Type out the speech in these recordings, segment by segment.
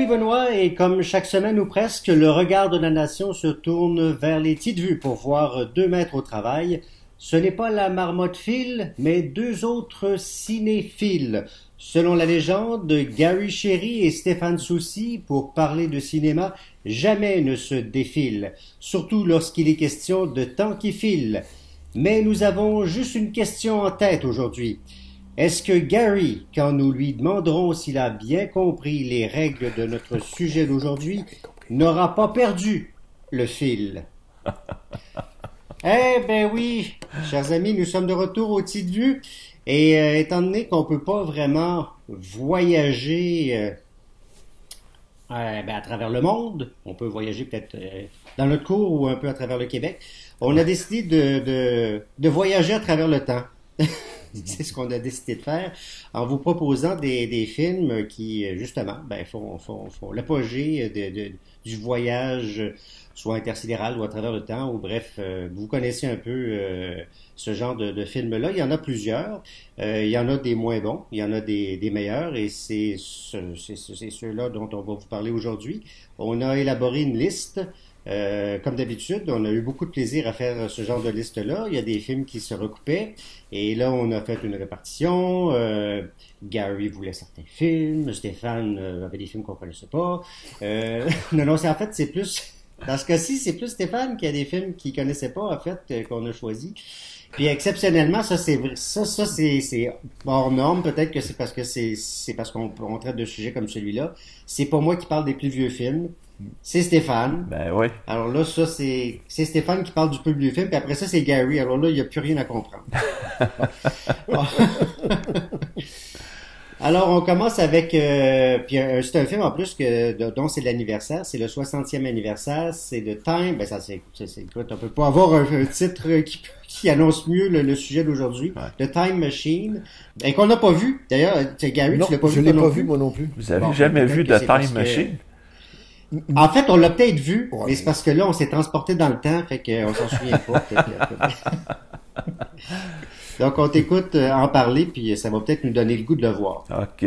Benoît, et comme chaque semaine ou presque, le regard de la nation se tourne vers les petites vues pour voir 2 maîtres au travail. Ce n'est pas la marmotte file, mais deux autres cinéphiles. Selon la légende, Gary Cherry et Stéphane Soucy, pour parler de cinéma, jamais ne se défilent, surtout lorsqu'il est question de temps qui file. Mais nous avons juste une question en tête aujourd'hui. Est-ce que Gary, quand nous lui demanderons s'il a bien compris les règles de notre sujet d'aujourd'hui, n'aura pas perdu le fil? Eh ben oui, chers amis, nous sommes de retour au Petite Vue et étant donné qu'on peut pas vraiment voyager à travers le monde, on peut voyager peut-être dans notre cours ou un peu à travers le Québec, on a décidé de voyager à travers le temps. C'est ce qu'on a décidé de faire en vous proposant des films qui, justement, font l'apogée du voyage, soit intersidéral ou à travers le temps, ou bref, vous connaissez un peu ce genre de films-là. Il y en a plusieurs. Il y en a des moins bons, il y en a des meilleurs, et c'est ceux-là dont on va vous parler aujourd'hui. On a élaboré une liste. Comme d'habitude, on a eu beaucoup de plaisir à faire ce genre de liste-là. Il y a des films qui se recoupaient. Et là, on a fait une répartition. Gary voulait certains films. Stéphane avait des films qu'on connaissait pas. Non, c'est plus... Dans ce cas-ci, c'est plus Stéphane qui a des films qu'il connaissait pas, en fait, qu'on a choisi. Puis exceptionnellement, c'est hors norme. Peut-être que c'est parce qu'on traite de sujets comme celui-là. C'est pas moi qui parle des plus vieux films. C'est Stéphane. Ben oui. Alors là, ça, c'est Stéphane qui parle du plus vieux film, puis après ça, c'est Gary. Alors là, il n'y a plus rien à comprendre. Bon. Alors, on commence avec... c'est un film, en plus, dont c'est l'anniversaire. C'est le 60e anniversaire. C'est The Time... écoute, on peut pas avoir un titre qui annonce mieux le sujet d'aujourd'hui. Ouais. The Time Machine. Et qu'on n'a pas vu. D'ailleurs, Gary, non, tu l'as pas vu, je l'ai pas vu, moi non plus. Vous avez jamais vu The Time Machine? En fait, on l'a peut-être vu, ouais, mais c'est parce que là, on s'est transporté dans le temps, fait qu'on s'en souvient pas. Donc, on t'écoute en parler, puis ça va peut-être nous donner le goût de le voir. OK.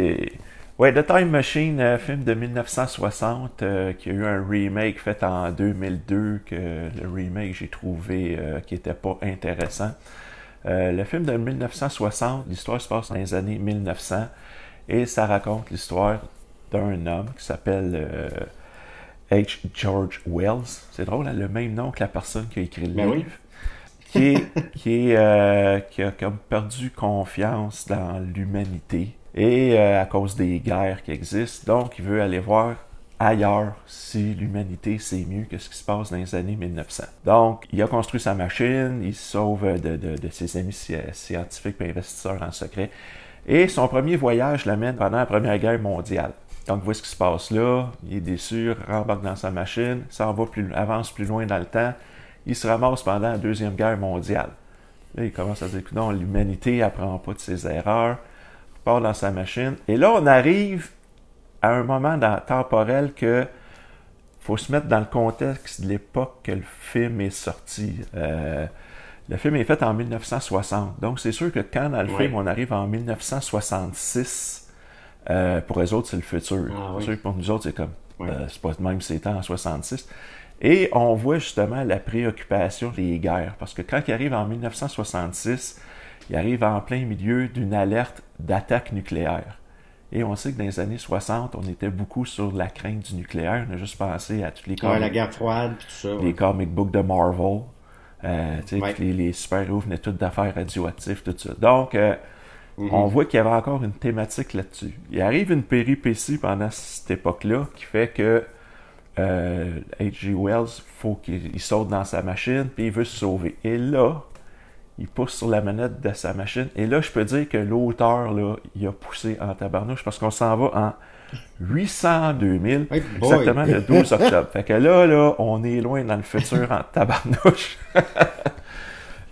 Ouais, The Time Machine, film de 1960, qui a eu un remake fait en 2002, que le remake, j'ai trouvé qui était pas intéressant. Le film de 1960, l'histoire se passe dans les années 1900, et ça raconte l'histoire d'un homme qui s'appelle... H. George Wells, c'est drôle, elle a le même nom que la personne qui a écrit le livre, qui a comme perdu confiance dans l'humanité et à cause des guerres qui existent, donc il veut aller voir ailleurs si l'humanité c'est mieux que ce qui se passe dans les années 1900. Donc il a construit sa machine, il se sauve de ses amis scientifiques et investisseurs en secret, et son premier voyage l'amène pendant la Première Guerre mondiale. Donc, voit ce qui se passe là, il est déçu, rembarque dans sa machine, avance plus loin dans le temps, il se ramasse pendant la Deuxième Guerre mondiale. Là, il commence à dire que non, l'humanité n'apprend pas de ses erreurs, part dans sa machine, et là, on arrive à un moment temporel que faut se mettre dans le contexte de l'époque que le film est sorti. Le film est fait en 1960, donc c'est sûr que quand dans le film, on arrive en 1966, pour eux autres, c'est le futur. C'est sûr que pour nous autres, c'est comme, c'est pas de même c'est en 66. Et on voit justement la préoccupation des guerres. Parce que quand il arrive en 1966, il arrive en plein milieu d'une alerte d'attaque nucléaire. Et on sait que dans les années 60, on était beaucoup sur la crainte du nucléaire. On a juste pensé à tous les la guerre froide, tout ça. Les comic books de Marvel. Les super-héros venaient tous d'affaires radioactives, tout ça. Donc, on voit qu'il y avait encore une thématique là-dessus. Il arrive une péripétie pendant cette époque-là qui fait que H.G. Wells, faut qu'il saute dans sa machine puis il veut se sauver. Et là, il pousse sur la manette de sa machine. Et là, je peux dire que l'auteur, là, il a poussé en tabarnouche parce qu'on s'en va en 802 000, exactement le 12 octobre. Fait que là, on est loin dans le futur en tabarnouche.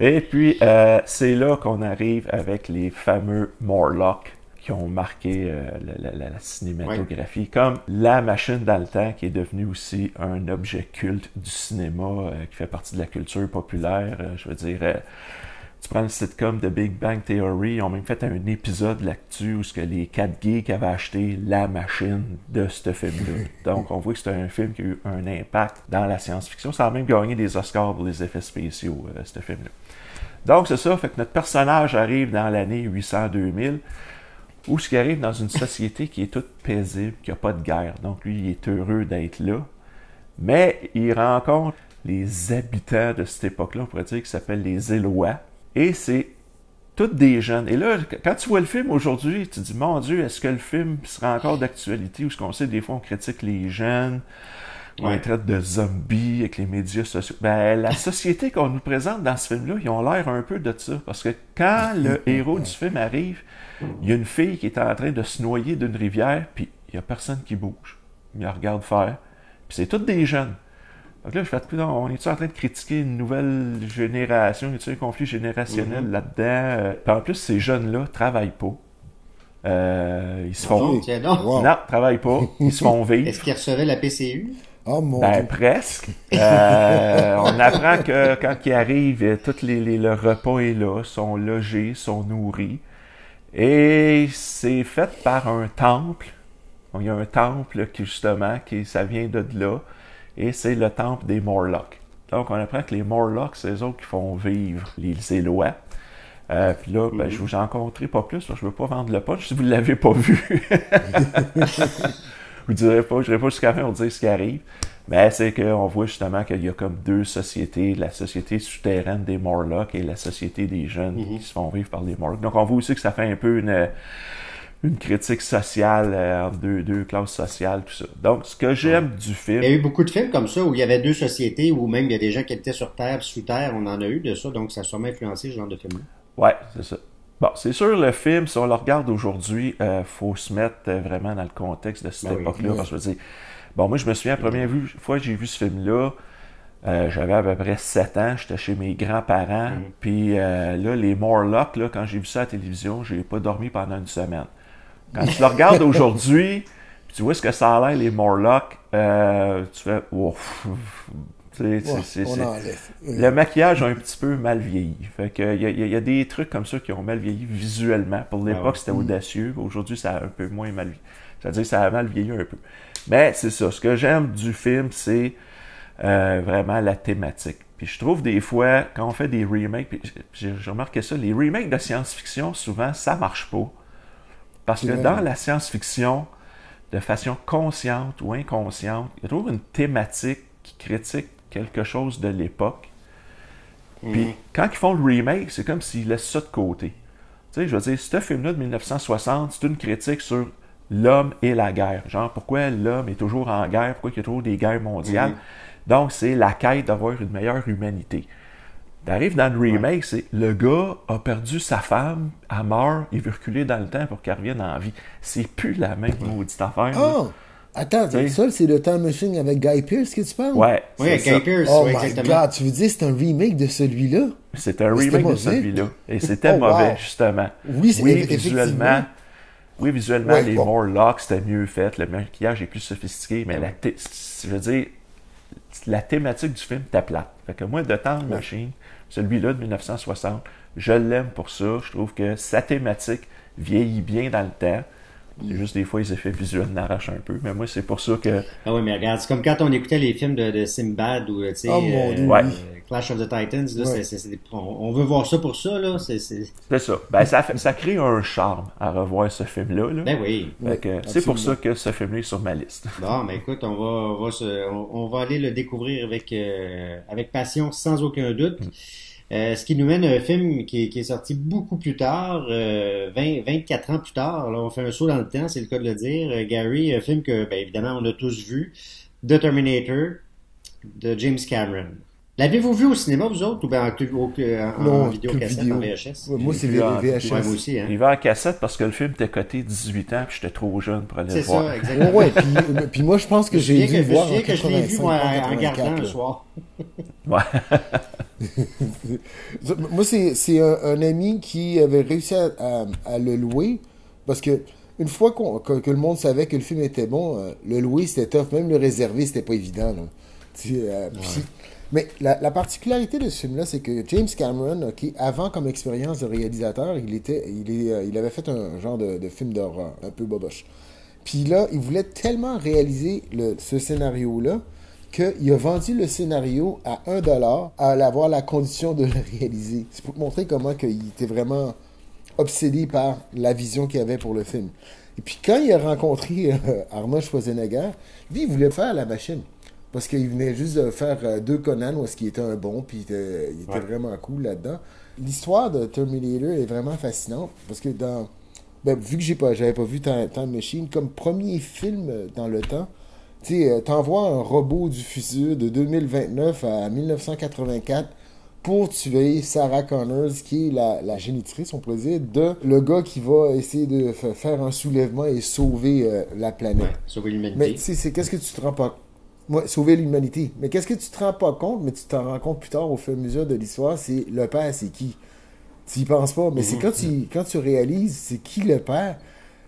Et puis, c'est là qu'on arrive avec les fameux Morlocks qui ont marqué la cinématographie, comme la machine dans le temps qui est devenue aussi un objet culte du cinéma, qui fait partie de la culture populaire. Je veux dire, Tu prends le sitcom de Big Bang Theory, ils ont même fait un épisode là-dessus où que les 4 geeks avaient acheté la machine de ce film-là. Donc, on voit que c'est un film qui a eu un impact dans la science-fiction. Ça a même gagné des Oscars pour les effets spéciaux, ce film-là. Donc, c'est ça, fait que notre personnage arrive dans l'année 800-2000, où ce qui arrive dans une société qui est toute paisible, qui n'a pas de guerre. Donc, lui, il est heureux d'être là. Mais il rencontre les habitants de cette époque-là, on pourrait dire, qui s'appellent les Élois. Et c'est toutes des jeunes. Et là, quand tu vois le film aujourd'hui, tu te dis, mon Dieu, est-ce que le film sera encore d'actualité? Ou ce qu'on sait, des fois, on critique les jeunes, on les traite de zombies avec les médias sociaux. Ben, la société qu'on nous présente dans ce film-là, ils ont l'air un peu de ça. Parce que quand le héros du film arrive, il y a une fille qui est en train de se noyer d'une rivière, puis il n'y a personne qui bouge. Il la regarde faire. Puis c'est toutes des jeunes. Donc là, je fais, on est-tu en train de critiquer une nouvelle génération? Y a-t-il un conflit générationnel là-dedans? Puis en plus, ces jeunes-là travaillent pas. Ils se font... Non, travaillent pas. Ils se font vivre. Est-ce qu'ils recevaient la PCU? Oh mon Dieu. Presque. On apprend que quand ils arrivent, le repas est là, sont logés, sont nourris. Et c'est fait par un temple. Donc, il y a un temple qui, justement, ça vient de là. Et c'est le temple des Morlocks. Donc, on apprend que les Morlocks, c'est eux autres qui font vivre les Élois. Puis là, je vous en rencontrerai pas plus, je veux pas vendre le punch si vous ne l'avez pas vu. Je dirai pas jusqu'à la fin, on dire ce qui arrive. Mais c'est qu'on voit justement qu'il y a comme deux sociétés, la société souterraine des Morlocks et la société des jeunes qui se font vivre par les Morlocks. Donc, on voit aussi que ça fait un peu une critique sociale entre deux classes sociales, tout ça. Donc, ce que j'aime du film... Il y a eu beaucoup de films comme ça où il y avait deux sociétés, où même il y a des gens qui étaient sur Terre, sous Terre, on en a eu de ça, donc ça a sûrement influencé ce genre de film-là. Ouais, c'est ça. Bon, c'est sûr, le film, si on le regarde aujourd'hui, faut se mettre vraiment dans le contexte de cette époque-là, parce que je veux dire, bon, moi, je me souviens, la première fois que j'ai vu ce film-là, j'avais à peu près 7 ans, j'étais chez mes grands-parents, puis là, les Morlocks, là, quand j'ai vu ça à la télévision, j'ai pas dormi pendant une semaine. Quand tu le regardes aujourd'hui, puis tu vois ce que ça a l'air, les Morlocks, tu fais, ouf, le maquillage a un petit peu mal vieilli. Fait que il y a des trucs comme ça qui ont mal vieilli visuellement. Pour l'époque, c'était audacieux. Aujourd'hui, ça a un peu moins mal vieilli. C'est-à-dire que ça a mal vieilli un peu. Mais c'est ça. Ce que j'aime du film, c'est vraiment la thématique. Puis je trouve des fois, quand on fait des remakes, puis j'ai remarqué ça, les remakes de science-fiction, souvent, ça marche pas. Parce que dans la science-fiction, de façon consciente ou inconsciente, il y a toujours une thématique qui critique quelque chose de l'époque. Puis quand ils font le remake, c'est comme s'ils laissent ça de côté. Tu sais, je veux dire, ce film-là de 1960, c'est une critique sur l'homme et la guerre. Genre, pourquoi l'homme est toujours en guerre, pourquoi il y a toujours des guerres mondiales. Donc, c'est la quête d'avoir une meilleure humanité. T'arrives dans le remake, c'est le gars a perdu sa femme, elle meurt, il veut reculer dans le temps pour qu'elle revienne en vie. C'est plus la même maudite affaire. Oh! Attends, ça, c'est le Time Machine avec Guy Pearce que tu parles? Ouais. Oui, avec Guy Pearce. Oh oui, my exactement. God, tu veux dire que c'est un remake de celui-là? C'est un remake de celui-là. Et c'était mauvais, justement. Oui, visuellement, les Morlocks, c'était mieux fait. Le maquillage est plus sophistiqué, mais je veux dire, la thématique du film était plate. Fait que moi, de Time Machine, celui-là de 1960, je l'aime pour ça. Je trouve que sa thématique vieillit bien dans le temps. C'est juste des fois, les effets visuels n'arrachent un peu. Mais moi, c'est pour ça que... Ah oui, mais regarde, c'est comme quand on écoutait les films de Sinbad ou, tu sais, Clash of the Titans, là, on veut voir ça pour ça, là. C'est ça. Ben, ça crée un charme à revoir ce film-là. Là. Ben oui. C'est pour ça que ce film-là est sur ma liste. Bon, ben écoute, on va aller le découvrir avec passion, sans aucun doute. Ce qui nous mène à un film qui est sorti beaucoup plus tard, 24 ans plus tard. Là, on fait un saut dans le temps, c'est le cas de le dire. Gary, un film que, ben, évidemment, on a tous vu, The Terminator, de James Cameron. L'avez-vous vu au cinéma, vous autres, ou bien en vidéocassette, en VHS? Moi, c'est VHS. Ouais, moi aussi, hein. Il va en cassette parce que le film était coté 18 ans, puis j'étais trop jeune pour aller le voir. C'est ça, exactement. Puis moi, je pense que j'ai dû le voir en 85, que je l'ai vu, moi, en gardant le soir. Ouais. Moi, c'est un ami qui avait réussi à le louer, parce que une fois que le monde savait que le film était bon, le louer, c'était tough. Même le réserver, c'était pas évident. Là. Mais la particularité de ce film-là, c'est que James Cameron, ok, avant comme expérience de réalisateur, il avait fait un genre de film d'horreur, un peu boboche. Puis là, il voulait tellement réaliser ce scénario-là qu'il a vendu le scénario à $1 à avoir la condition de le réaliser. C'est pour te montrer comment il était vraiment obsédé par la vision qu'il avait pour le film. Et puis quand il a rencontré Arnold Schwarzenegger, lui, il voulait faire la machine. Parce qu'il venait juste de faire 2 Conan, où il était un bon, puis il était vraiment cool là-dedans. L'histoire de Terminator est vraiment fascinante, parce que vu que j'avais pas vu Time Machine, comme premier film dans le temps, tu sais, t'envoies un robot du futur de 2029 à 1984 pour tuer Sarah Connors, qui est la génitrice, on pourrait dire, de le gars qui va essayer de faire un soulèvement et sauver la planète. Ouais, sauver l'humanité. Mais tu sais, qu'est-ce que tu te rends pas... Ouais, sauver l'humanité. Mais qu'est-ce que tu te rends pas compte, mais tu t'en rends compte plus tard au fur et à mesure de l'histoire, c'est le père, c'est qui? Tu y penses pas, mais c'est quand tu réalises c'est qui le père,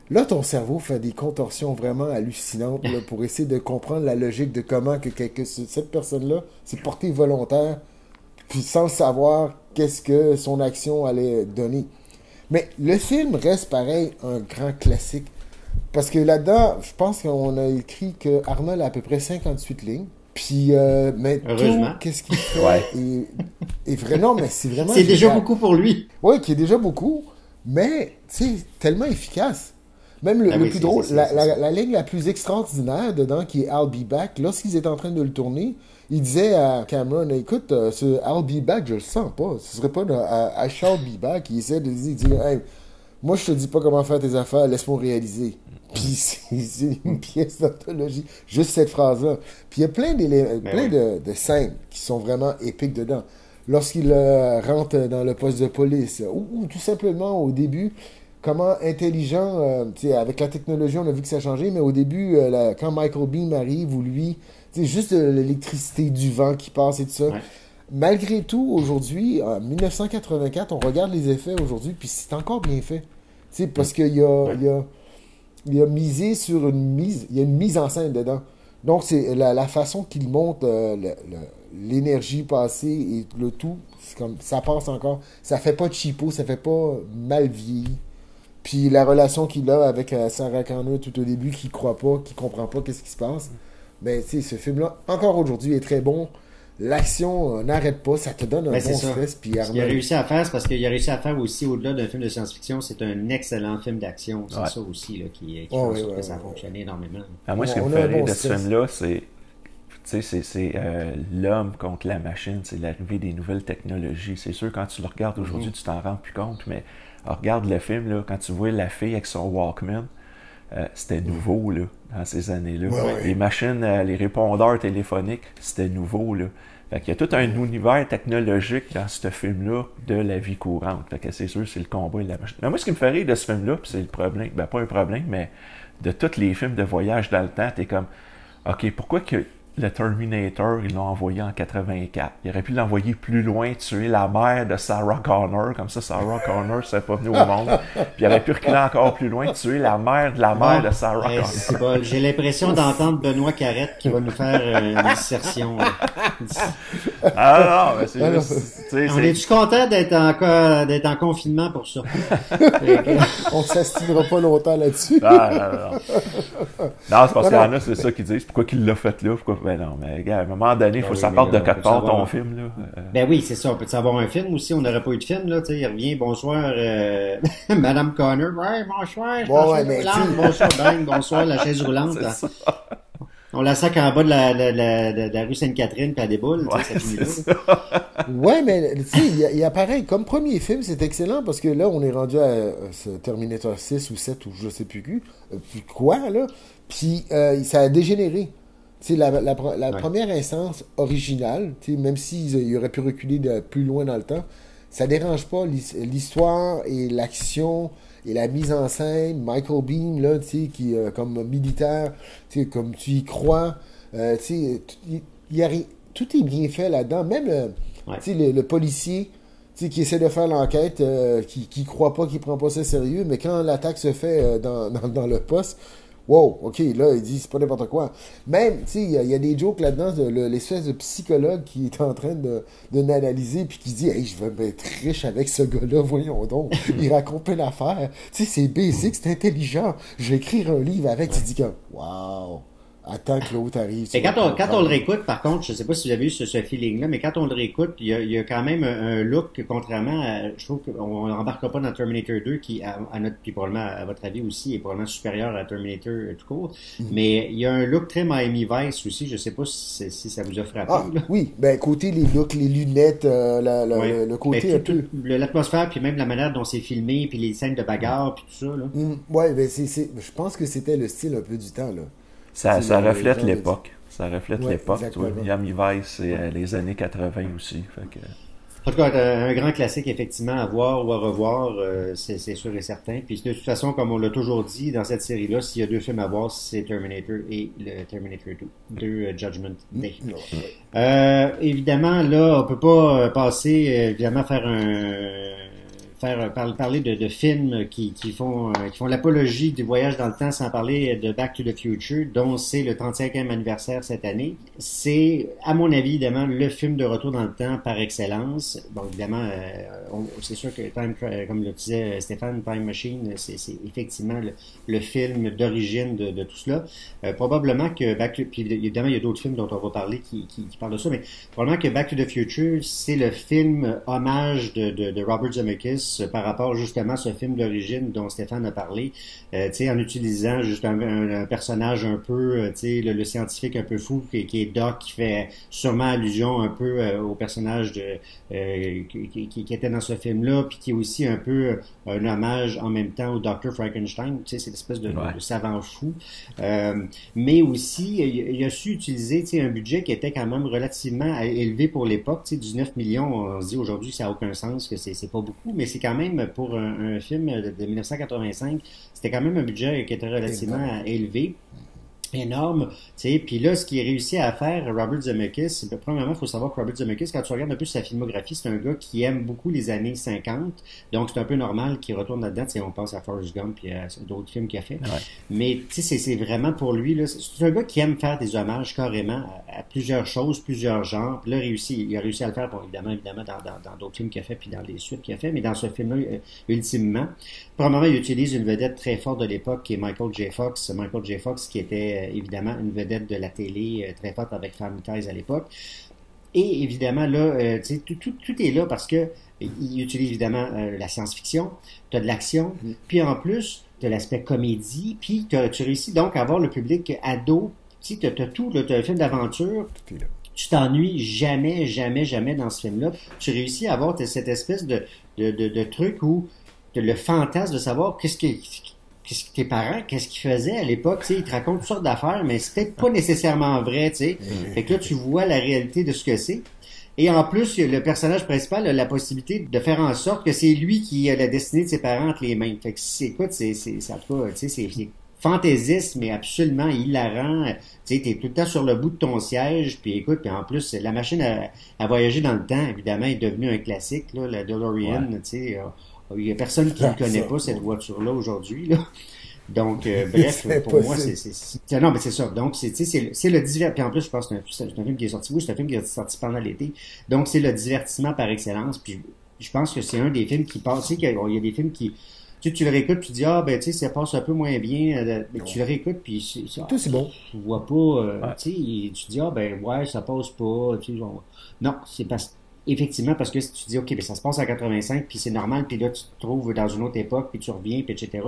là ton cerveau fait des contorsions vraiment hallucinantes là, pour essayer de comprendre la logique de comment que cette personne-là s'est portée volontaire, puis sans savoir qu'est-ce que son action allait donner. Mais le film reste pareil un grand classique. Parce que là-dedans, je pense qu'on a écrit que Arnold a à peu près 58 lignes. Puis, mais tout, qu'est-ce qu'il fait est vrai. Non, mais c'est vraiment... C'est déjà beaucoup pour lui. Oui, qui est déjà beaucoup, mais, tu sais, tellement efficace. Même le plus drôle, la ligne la plus extraordinaire dedans, qui est I'll be back, lorsqu'ils étaient en train de le tourner, il disait à Cameron, écoute, ce I'll be back, je le sens pas. Ce serait pas I shall be back. Il essaie de dire, hey, moi, je te dis pas comment faire tes affaires, laisse-moi réaliser. Puis c'est une pièce d'anthologie, juste cette phrase-là. Puis il y a plein de scènes qui sont vraiment épiques dedans. Lorsqu'il rentre dans le poste de police, ou tout simplement au début, comment intelligent, avec la technologie, on a vu que ça a changé, mais au début, quand Michael Biehn arrive, ou lui, juste l'électricité du vent qui passe et tout ça. Ouais. Malgré tout, aujourd'hui, en 1984, on regarde les effets aujourd'hui, puis c'est encore bien fait. Parce qu'il y a misé sur il y a une mise en scène dedans. Donc, c'est la façon qu'il monte l'énergie passée et le tout, c'est comme ça passe encore. Ça fait pas cheapo, ça fait pas mal vieilli. Puis la relation qu'il a avec Sarah Connor tout au début, qui croit pas, qui comprend pas qu'est-ce qui se passe. Ben, tu sais, ce film-là, encore aujourd'hui, est très bon. L'action n'arrête pas, ça te donne un bon stress. Puis ce qu'il a réussi à faire, c'est parce qu'il a réussi à faire aussi, au-delà d'un film de science-fiction, c'est un excellent film d'action. C'est ça aussi là, qui fait en sorte que ça a fonctionné énormément. Ah, moi, ce qui me fait rire de ce film-là, c'est l'homme contre la machine, c'est l'arrivée des nouvelles technologies. C'est sûr, quand tu le regardes aujourd'hui, tu t'en rends plus compte, mais regarde le film, là, quand tu vois la fille avec son Walkman, c'était nouveau là, dans ces années-là. Les machines, les répondeurs téléphoniques, c'était nouveau. Là. Fait qu'il y a tout un univers technologique dans ce film-là de la vie courante. Fait que c'est sûr, c'est le combat et la machine. Mais moi, ce qui me fait rire de ce film-là, puis c'est le problème, ben pas un problème, mais de tous les films de voyage dans le temps, t'es comme, OK, pourquoi que le Terminator, ils l'ont envoyé en 84. Il aurait pu l'envoyer plus loin, tuer la mère de Sarah Connor, comme ça Sarah Connor ne serait pas venue au monde. Puis il aurait pu reculer encore plus loin, tuer la mère de Sarah Connor. C'est bon. J'ai l'impression d'entendre Benoît Carrette qui va nous faire une dissertation. Ah non, mais c'est juste... On est-tu content d'être en confinement pour ça? On s'astinera pas longtemps là-dessus. Non, c'est parce qu'il y en a, c'est ça qu'ils disent. Pourquoi qu'il l'a fait là? Ben non, mais gars, à un moment donné, il faut que ça parte de quelque part ton film. Là. Ben oui, c'est ça. On peut savoir un film aussi. On n'aurait pas eu de film. Là, il revient, bonsoir, Madame Connor. Ouais, bonsoir. Bonsoir, bang, bonsoir, la chaise roulante. On la sac en bas de la rue Sainte-Catherine, puis elle déboule. Ouais, mais tu sais, il apparaît comme premier film, c'est excellent, parce que là, on est rendu à ce Terminator 6 ou 7, ou je sais plus quoi, là. Puis ça a dégénéré. Tu sais, la première instance originale, tu sais, même s'ils auraient pu reculer plus loin dans le temps, ça dérange pas l'histoire et l'action et la mise en scène. Michael Biehn, là, tu sais, qui comme militaire, tu sais, comme tu y crois, tu sais, tout est bien fait là-dedans. Même, tu sais, le policier, tu sais, qui essaie de faire l'enquête, qui croit pas, qui prend pas ça sérieux, mais quand l'attaque se fait dans le poste, wow, ok, là, il dit, c'est pas n'importe quoi. Même, tu sais, il y a des jokes là-dedans, l'espèce de psychologue qui est en train de l'analyser, puis qui dit, hey, je vais être riche avec ce gars-là, voyons donc. Il raconte plein d'affaires. Tu sais, c'est basic, c'est intelligent. Je vais écrire un livre avec. Tu dis comme, wow, attends que l'autre arrive. Et quand on le réécoute, par contre, je sais pas si vous avez eu ce feeling-là, mais quand on le réécoute, il y a quand même un look, contrairement à, je trouve qu'on n'embarquera pas dans Terminator 2, qui, à notre, puis probablement, à votre avis aussi, est probablement supérieur à Terminator tout court. Mais il y a un look très Miami Vice aussi, je sais pas si ça vous a frappé. Ah, là. oui, ben, côté les looks, les lunettes, Ouais. le côté un peu. L'atmosphère, puis même la manière dont c'est filmé, puis les scènes de bagarre, puis tout ça, là. Ouais, ben, je pense que c'était le style un peu du temps, là. Ça Les reflète gens l'époque. Ça reflète Ouais, l'époque. Tu vois, exactement. Miami Vice, c'est les années 80 aussi. Fait que... En tout cas, un grand classique, effectivement, à voir ou à revoir, c'est sûr et certain. Puis de toute façon, comme on l'a toujours dit dans cette série-là, s'il y a deux films à voir, c'est Terminator et le Terminator 2, Judgment Day. Évidemment, là, on peut pas passer, évidemment, parler de films qui font l'apologie du voyage dans le temps sans parler de Back to the Future, dont c'est le 35e anniversaire cette année. C'est, à mon avis, évidemment, le film de retour dans le temps par excellence. Bon, évidemment, c'est sûr que comme le disait Stéphane, Time Machine, c'est effectivement le film d'origine de tout cela. Probablement que puis évidemment, il y a d'autres films dont on va parler qui parlent de ça, mais probablement que Back to the Future, c'est le film hommage de Robert Zemeckis par rapport justement à ce film d'origine dont Stéphane a parlé, tu sais, en utilisant juste un personnage un peu, tu sais, le scientifique un peu fou qui est Doc, qui fait sûrement allusion un peu au personnage qui était dans ce film-là, puis qui est aussi un peu un hommage en même temps au Dr. Frankenstein, tu sais, cette espèce de savant fou. Mais aussi, il a su utiliser, tu sais, un budget qui était quand même relativement élevé pour l'époque, tu sais, 19 millions, on se dit aujourd'hui ça n'a aucun sens, que c'est pas beaucoup, mais c'est quand même pour un film de 1985, c'était quand même un budget qui était relativement élevé. Énorme, tu sais, puis là, ce qu'il a réussi à faire, Robert Zemeckis, premièrement, il faut savoir que Robert Zemeckis, quand tu regardes un peu sa filmographie, c'est un gars qui aime beaucoup les années 50, donc c'est un peu normal qu'il retourne là-dedans, tu sais, on pense à Forrest Gump et à d'autres films qu'il a fait, mais tu sais, c'est vraiment pour lui, là, c'est un gars qui aime faire des hommages carrément à plusieurs choses, plusieurs genres, puis là, il a réussi à le faire, bon, évidemment, dans d'autres films qu'il a fait, puis dans les suites qu'il a fait, mais dans ce film-là, ultimement, premièrement, il utilise une vedette très forte de l'époque qui est Michael J. Fox. Michael J. Fox qui était évidemment une vedette de la télé très forte avec Family Ties à l'époque. Et évidemment, là, tu sais, tout est là parce que il utilise évidemment la science-fiction, tu as de l'action, puis en plus, tu as l'aspect comédie, puis tu réussis donc à avoir le public ado. Tu sais, tu as tout, tu as un film d'aventure. Tu t'ennuies jamais, jamais, jamais dans ce film-là. Tu réussis à avoir cette espèce de truc où le fantasme de savoir qu'est-ce que tes parents, qu'est-ce qu'ils faisaient à l'époque, tu sais, ils te racontent toutes sortes d'affaires, mais c'est peut-être pas nécessairement vrai, tu sais. Fait que là, tu vois la réalité de ce que c'est. Et en plus, le personnage principal a la possibilité de faire en sorte que c'est lui qui a la destinée de ses parents entre les mains. Fait que écoute, ça tu sais, c'est fantaisiste, mais absolument hilarant. Tu sais, t'es tout le temps sur le bout de ton siège, puis écoute, puis en plus, la machine à voyager dans le temps, évidemment, est devenue un classique, là, la DeLorean, tu sais. Il y a personne qui ne connaît pas cette voiture-là aujourd'hui, là. Donc, bref, pour moi, non, mais c'est ça. Donc, c'est le divertissement. Puis en plus, je pense que c'est un film qui est sorti. Oui, c'est un film qui est sorti pendant l'été. Donc, c'est le divertissement par excellence. Puis, je pense que c'est un des films qui passe. Tu sais, qu'il y a des films qui, tu le réécoutes, tu dis, ah, ben, tu sais, ça passe un peu moins bien. Mais tu le réécoutes, puis tout c'est bon. Tu vois pas, tu sais, tu dis, ah, ben, ouais, ça passe pas. Tu sais, non, c'est parce effectivement, parce que si tu dis, OK, ben ça se passe en 85, puis c'est normal, puis là, tu te trouves dans une autre époque, puis tu reviens, puis etc.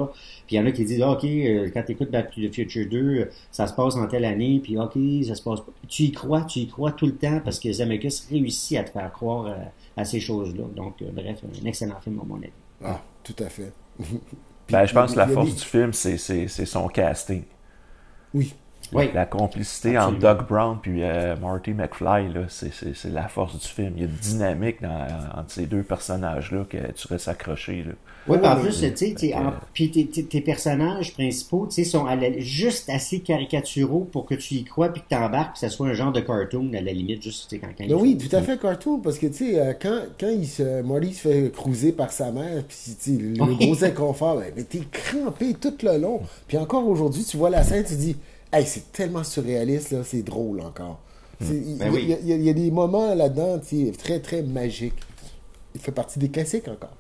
Puis il y en a qui disent, ah, OK, quand tu écoutes Back to the Future 2, ça se passe en telle année, puis OK, ça se passe pas. Tu y crois tout le temps, parce que Zemeckis réussit à te faire croire à ces choses-là. Donc, bref, un excellent film, à mon avis. Ah, tout à fait. Ben, je pense que la force du film, c'est son casting. Oui. Oui. La complicité Absolument. entre Doc Brown puis Marty McFly, là, c'est la force du film. Il y a une dynamique entre ces deux personnages-là que tu restes accroché. Là. Oui, Oh, en oui, plus, oui. tu sais, puis tes personnages principaux, tu sais, sont juste assez caricaturaux pour que tu y crois puis que t'embarques, puis que ça soit un genre de cartoon à la limite, juste, tu sais, quand Mais ils oui, font. tout à fait cartoon, parce que, tu sais, quand Marty se fait cruiser par sa mère, puis, tu sais, le Oui. gros inconfort, mais t'es crampé tout le long. Puis encore aujourd'hui, tu vois la scène, tu dis, hey, c'est tellement surréaliste, là, c'est drôle encore. Ben oui. Il y a des moments là-dedans, tu sais, très, très magiques. Il fait partie des classiques encore.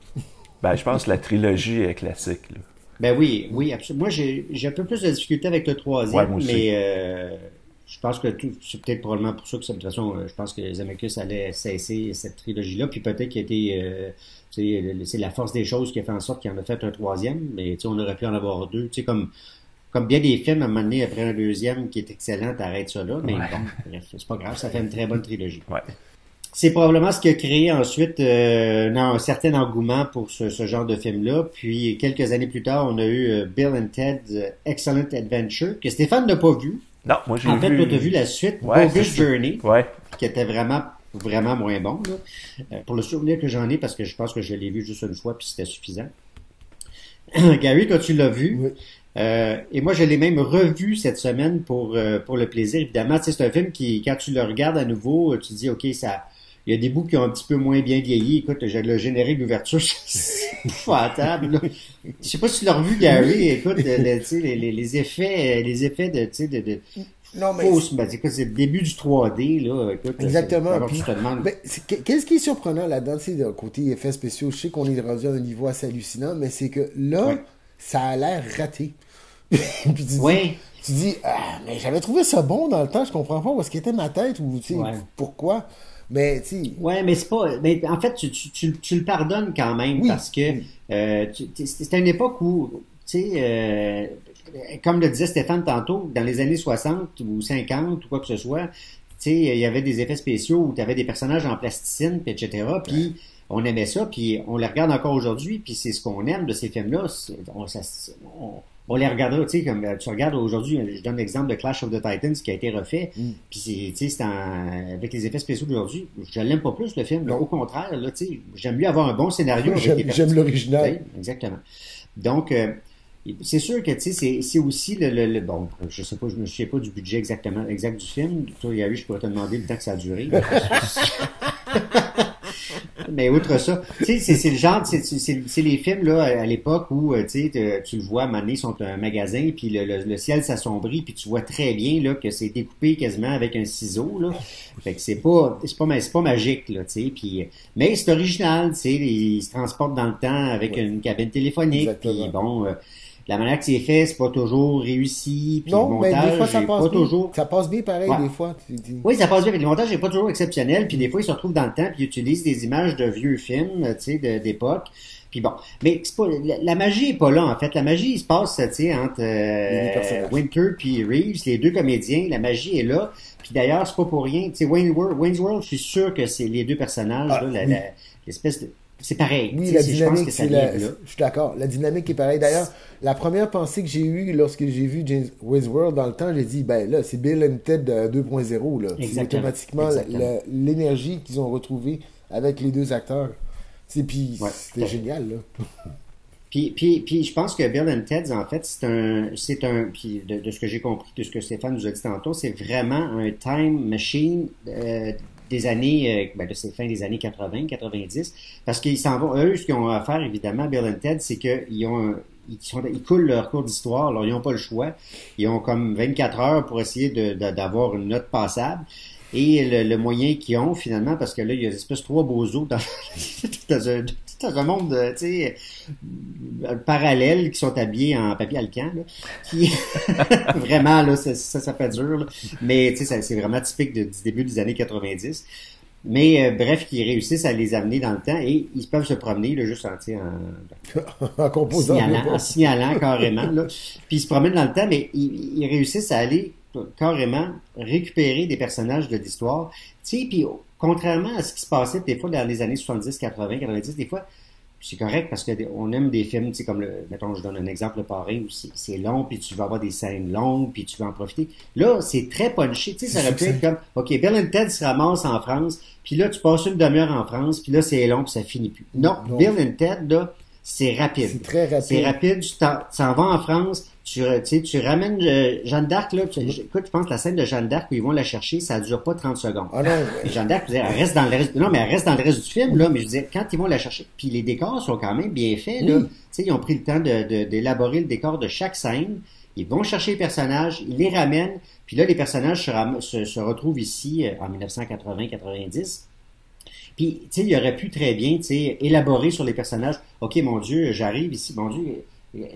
Ben, je pense que la trilogie est classique. Là. Ben oui, oui, absolument. Moi, j'ai un peu plus de difficulté avec le Ouais, troisième, moi aussi. mais je pense que c'est peut-être probablement pour ça que, de toute façon, je pense que Zemeckis allait cesser cette trilogie-là, puis peut-être qu'il a été, tu sais, c'est la force des choses qui a fait en sorte qu'il en a fait un troisième, mais tu sais, on aurait pu en avoir deux, tu sais, comme bien des films, à un moment donné, après un deuxième qui est excellent, t'arrêtes ça là, mais Ouais. bon, bref, c'est pas grave, ça fait une très bonne trilogie. Ouais. C'est probablement ce qui a créé ensuite un certain engouement pour ce genre de film-là. Puis quelques années plus tard, on a eu Bill and Ted's Excellent Adventure, que Stéphane n'a pas vu. Non, moi j'ai En fait, vu. tu as vu la suite, Ouais, Bogus c'est ça. Journey, Ouais. qui était vraiment moins bon. Là. Pour le souvenir que j'en ai, parce que je pense que je l'ai vu juste une fois, puis c'était suffisant. Gary, toi, tu l'as vu. Oui. Et moi, je l'ai même revu cette semaine pour le plaisir, évidemment. Tu sais, c'est un film qui, quand tu le regardes à nouveau, tu te dis, OK, ça, il y a des bouts qui ont un petit peu moins bien vieilli. Écoute, j'ai le générique d'ouverture, c'est épouvantable, là. Je sais pas si tu l'as revu, Gary. Écoute, tu sais, les effets de, tu sais, de Non, mais fausse, ben, écoute, c'est le début du 3D, là. Écoute, exactement. alors Puis, tu te demandes. ben, qu'est-ce qui est surprenant là-dedans, tu sais, d'un côté effets spéciaux, je sais qu'on est rendu à un niveau assez hallucinant, mais c'est que là, Ouais. ça a l'air raté. Puis Ouais. tu dis, ah, mais j'avais trouvé ça bon dans le temps, je comprends pas où est-ce qu'était ma tête ou, tu sais, Ouais. pourquoi. Mais, tu sais, Ouais, mais c'est pas. Mais en fait, tu le pardonnes quand même oui, parce que oui, c'était une époque où, tu sais, comme le disait Stéphane tantôt, dans les années 60 ou 50 ou quoi que ce soit, tu sais, il y avait des effets spéciaux où tu avais des personnages en plasticine, puis etc. Puis on aimait ça, puis on les regarde encore aujourd'hui, puis c'est ce qu'on aime de ces films-là. On les regardera, tu sais, comme tu regardes aujourd'hui, je donne l'exemple de Clash of the Titans qui a été refait, mm, puis tu sais, avec les effets spéciaux d'aujourd'hui, je l'aime pas plus le film, là. non. Au contraire, là, tu sais, j'aime mieux avoir un bon scénario avec des J'aime personnages. l'original. Exactement. Donc, c'est sûr que, tu sais, c'est aussi bon, je sais pas, je me souviens pas du budget exact du film. Toi, Gary, je pourrais te demander le temps que ça a duré. Mais outre ça, tu sais, c'est le genre, c'est les films là à l'époque où tu sais, tu le vois, à un moment donné, ils sont un magasin, puis le ciel s'assombrit, puis tu vois très bien là que c'est découpé quasiment avec un ciseau là. Fait que c'est pas magique là, tu sais. Puis mais c'est original, tu sais, ils se transportent dans le temps avec Ouais, une cabine téléphonique, puis exactement. bon. La manière que c'est fait, c'est pas toujours réussi, puis le Non, mais des fois, montage ça est passe pas bien. toujours. Ça passe bien pareil, Ouais. des fois. Tu dis, Oui, ça passe bien, mais le montage n'est pas toujours exceptionnel, puis des fois, ils se retrouvent dans le temps, puis ils utilisent des images de vieux films, tu sais, d'époque. Puis bon, mais c'est pas, la magie est pas là, en fait. La magie, il se passe, tu sais, entre les deux personnages. Winter puis Reeves, les deux comédiens. La magie est là. Puis d'ailleurs, c'est pas pour rien. Tu sais, Wayne's World, je suis sûr que c'est les deux personnages, Ah, là, oui. l'espèce de... C'est pareil. Oui, Tu sais, la je pense dynamique, que ça vient de là. Je suis d'accord. La dynamique est pareille. D'ailleurs, la première pensée que j'ai eue lorsque j'ai vu James Westworld dans le temps, j'ai dit, ben là, c'est Bill and Ted 2.0, là. C'est Exactement. automatiquement Exactement. l'énergie qu'ils ont retrouvée avec les deux acteurs. Puis Ouais, c'était génial, là. Puis je pense que Bill and Ted's, en fait, puis de ce que j'ai compris, de ce que Stéphane nous a dit tantôt, c'est vraiment un time machine des années, de ces fins des années 80, 90, parce qu'ils s'en vont, eux, ce qu'ils ont à faire, évidemment, Bill and Ted, c'est qu'ils ont ils coulent leur cours d'histoire, alors ils n'ont pas le choix. Ils ont comme 24 heures pour essayer d'avoir une note passable. Et le moyen qu'ils ont, finalement, parce que là, il y a des espèces de trois bozos dans un monde, tu sais, parallèle qui sont habillés en papier alcan, là, qui vraiment, là, ça fait dur, là. Mais, tu sais, c'est vraiment typique du début des années 90. Mais bref, qui réussissent à les amener dans le temps et ils peuvent se promener là, juste en composant en signalant carrément. Là. Puis ils se promènent dans le temps, mais ils réussissent à aller carrément récupérer des personnages de l'histoire. Tu sais, puis contrairement à ce qui se passait des fois dans les années 70, 80, 90, des fois, c'est correct parce qu'on aime des films, tu sais, comme mettons, je donne un exemple, Le Parrain, où c'est long, puis tu vas avoir des scènes longues, puis tu vas en profiter. Là, c'est très punché, tu sais, ça aurait pu être comme, OK, Bill and Ted se ramasse en France, puis là, tu passes une demi-heure en France, puis là, c'est long, puis ça finit plus. Non, Bill and Ted, là, c'est rapide. C'est très rapide. C'est rapide, tu s'en vas en France, tu ramènes Jeanne d'Arc, là, écoute, je pense que la scène de Jeanne d'Arc où ils vont la chercher, ça dure pas 30 secondes. Ah non. Jeanne d'Arc, elle reste dans le reste, non, mais elle reste dans le reste du film, là, mais je veux dire, quand ils vont la chercher, puis les décors sont quand même bien faits, là, tu sais, ils ont pris le temps d'élaborer le décor de chaque scène, ils vont chercher les personnages, ils les ramènent, puis là, les personnages se retrouvent ici, en 1980-90, puis, tu sais, il aurait pu très bien, tu sais, élaborer sur les personnages. OK, mon Dieu, j'arrive ici. Mon Dieu,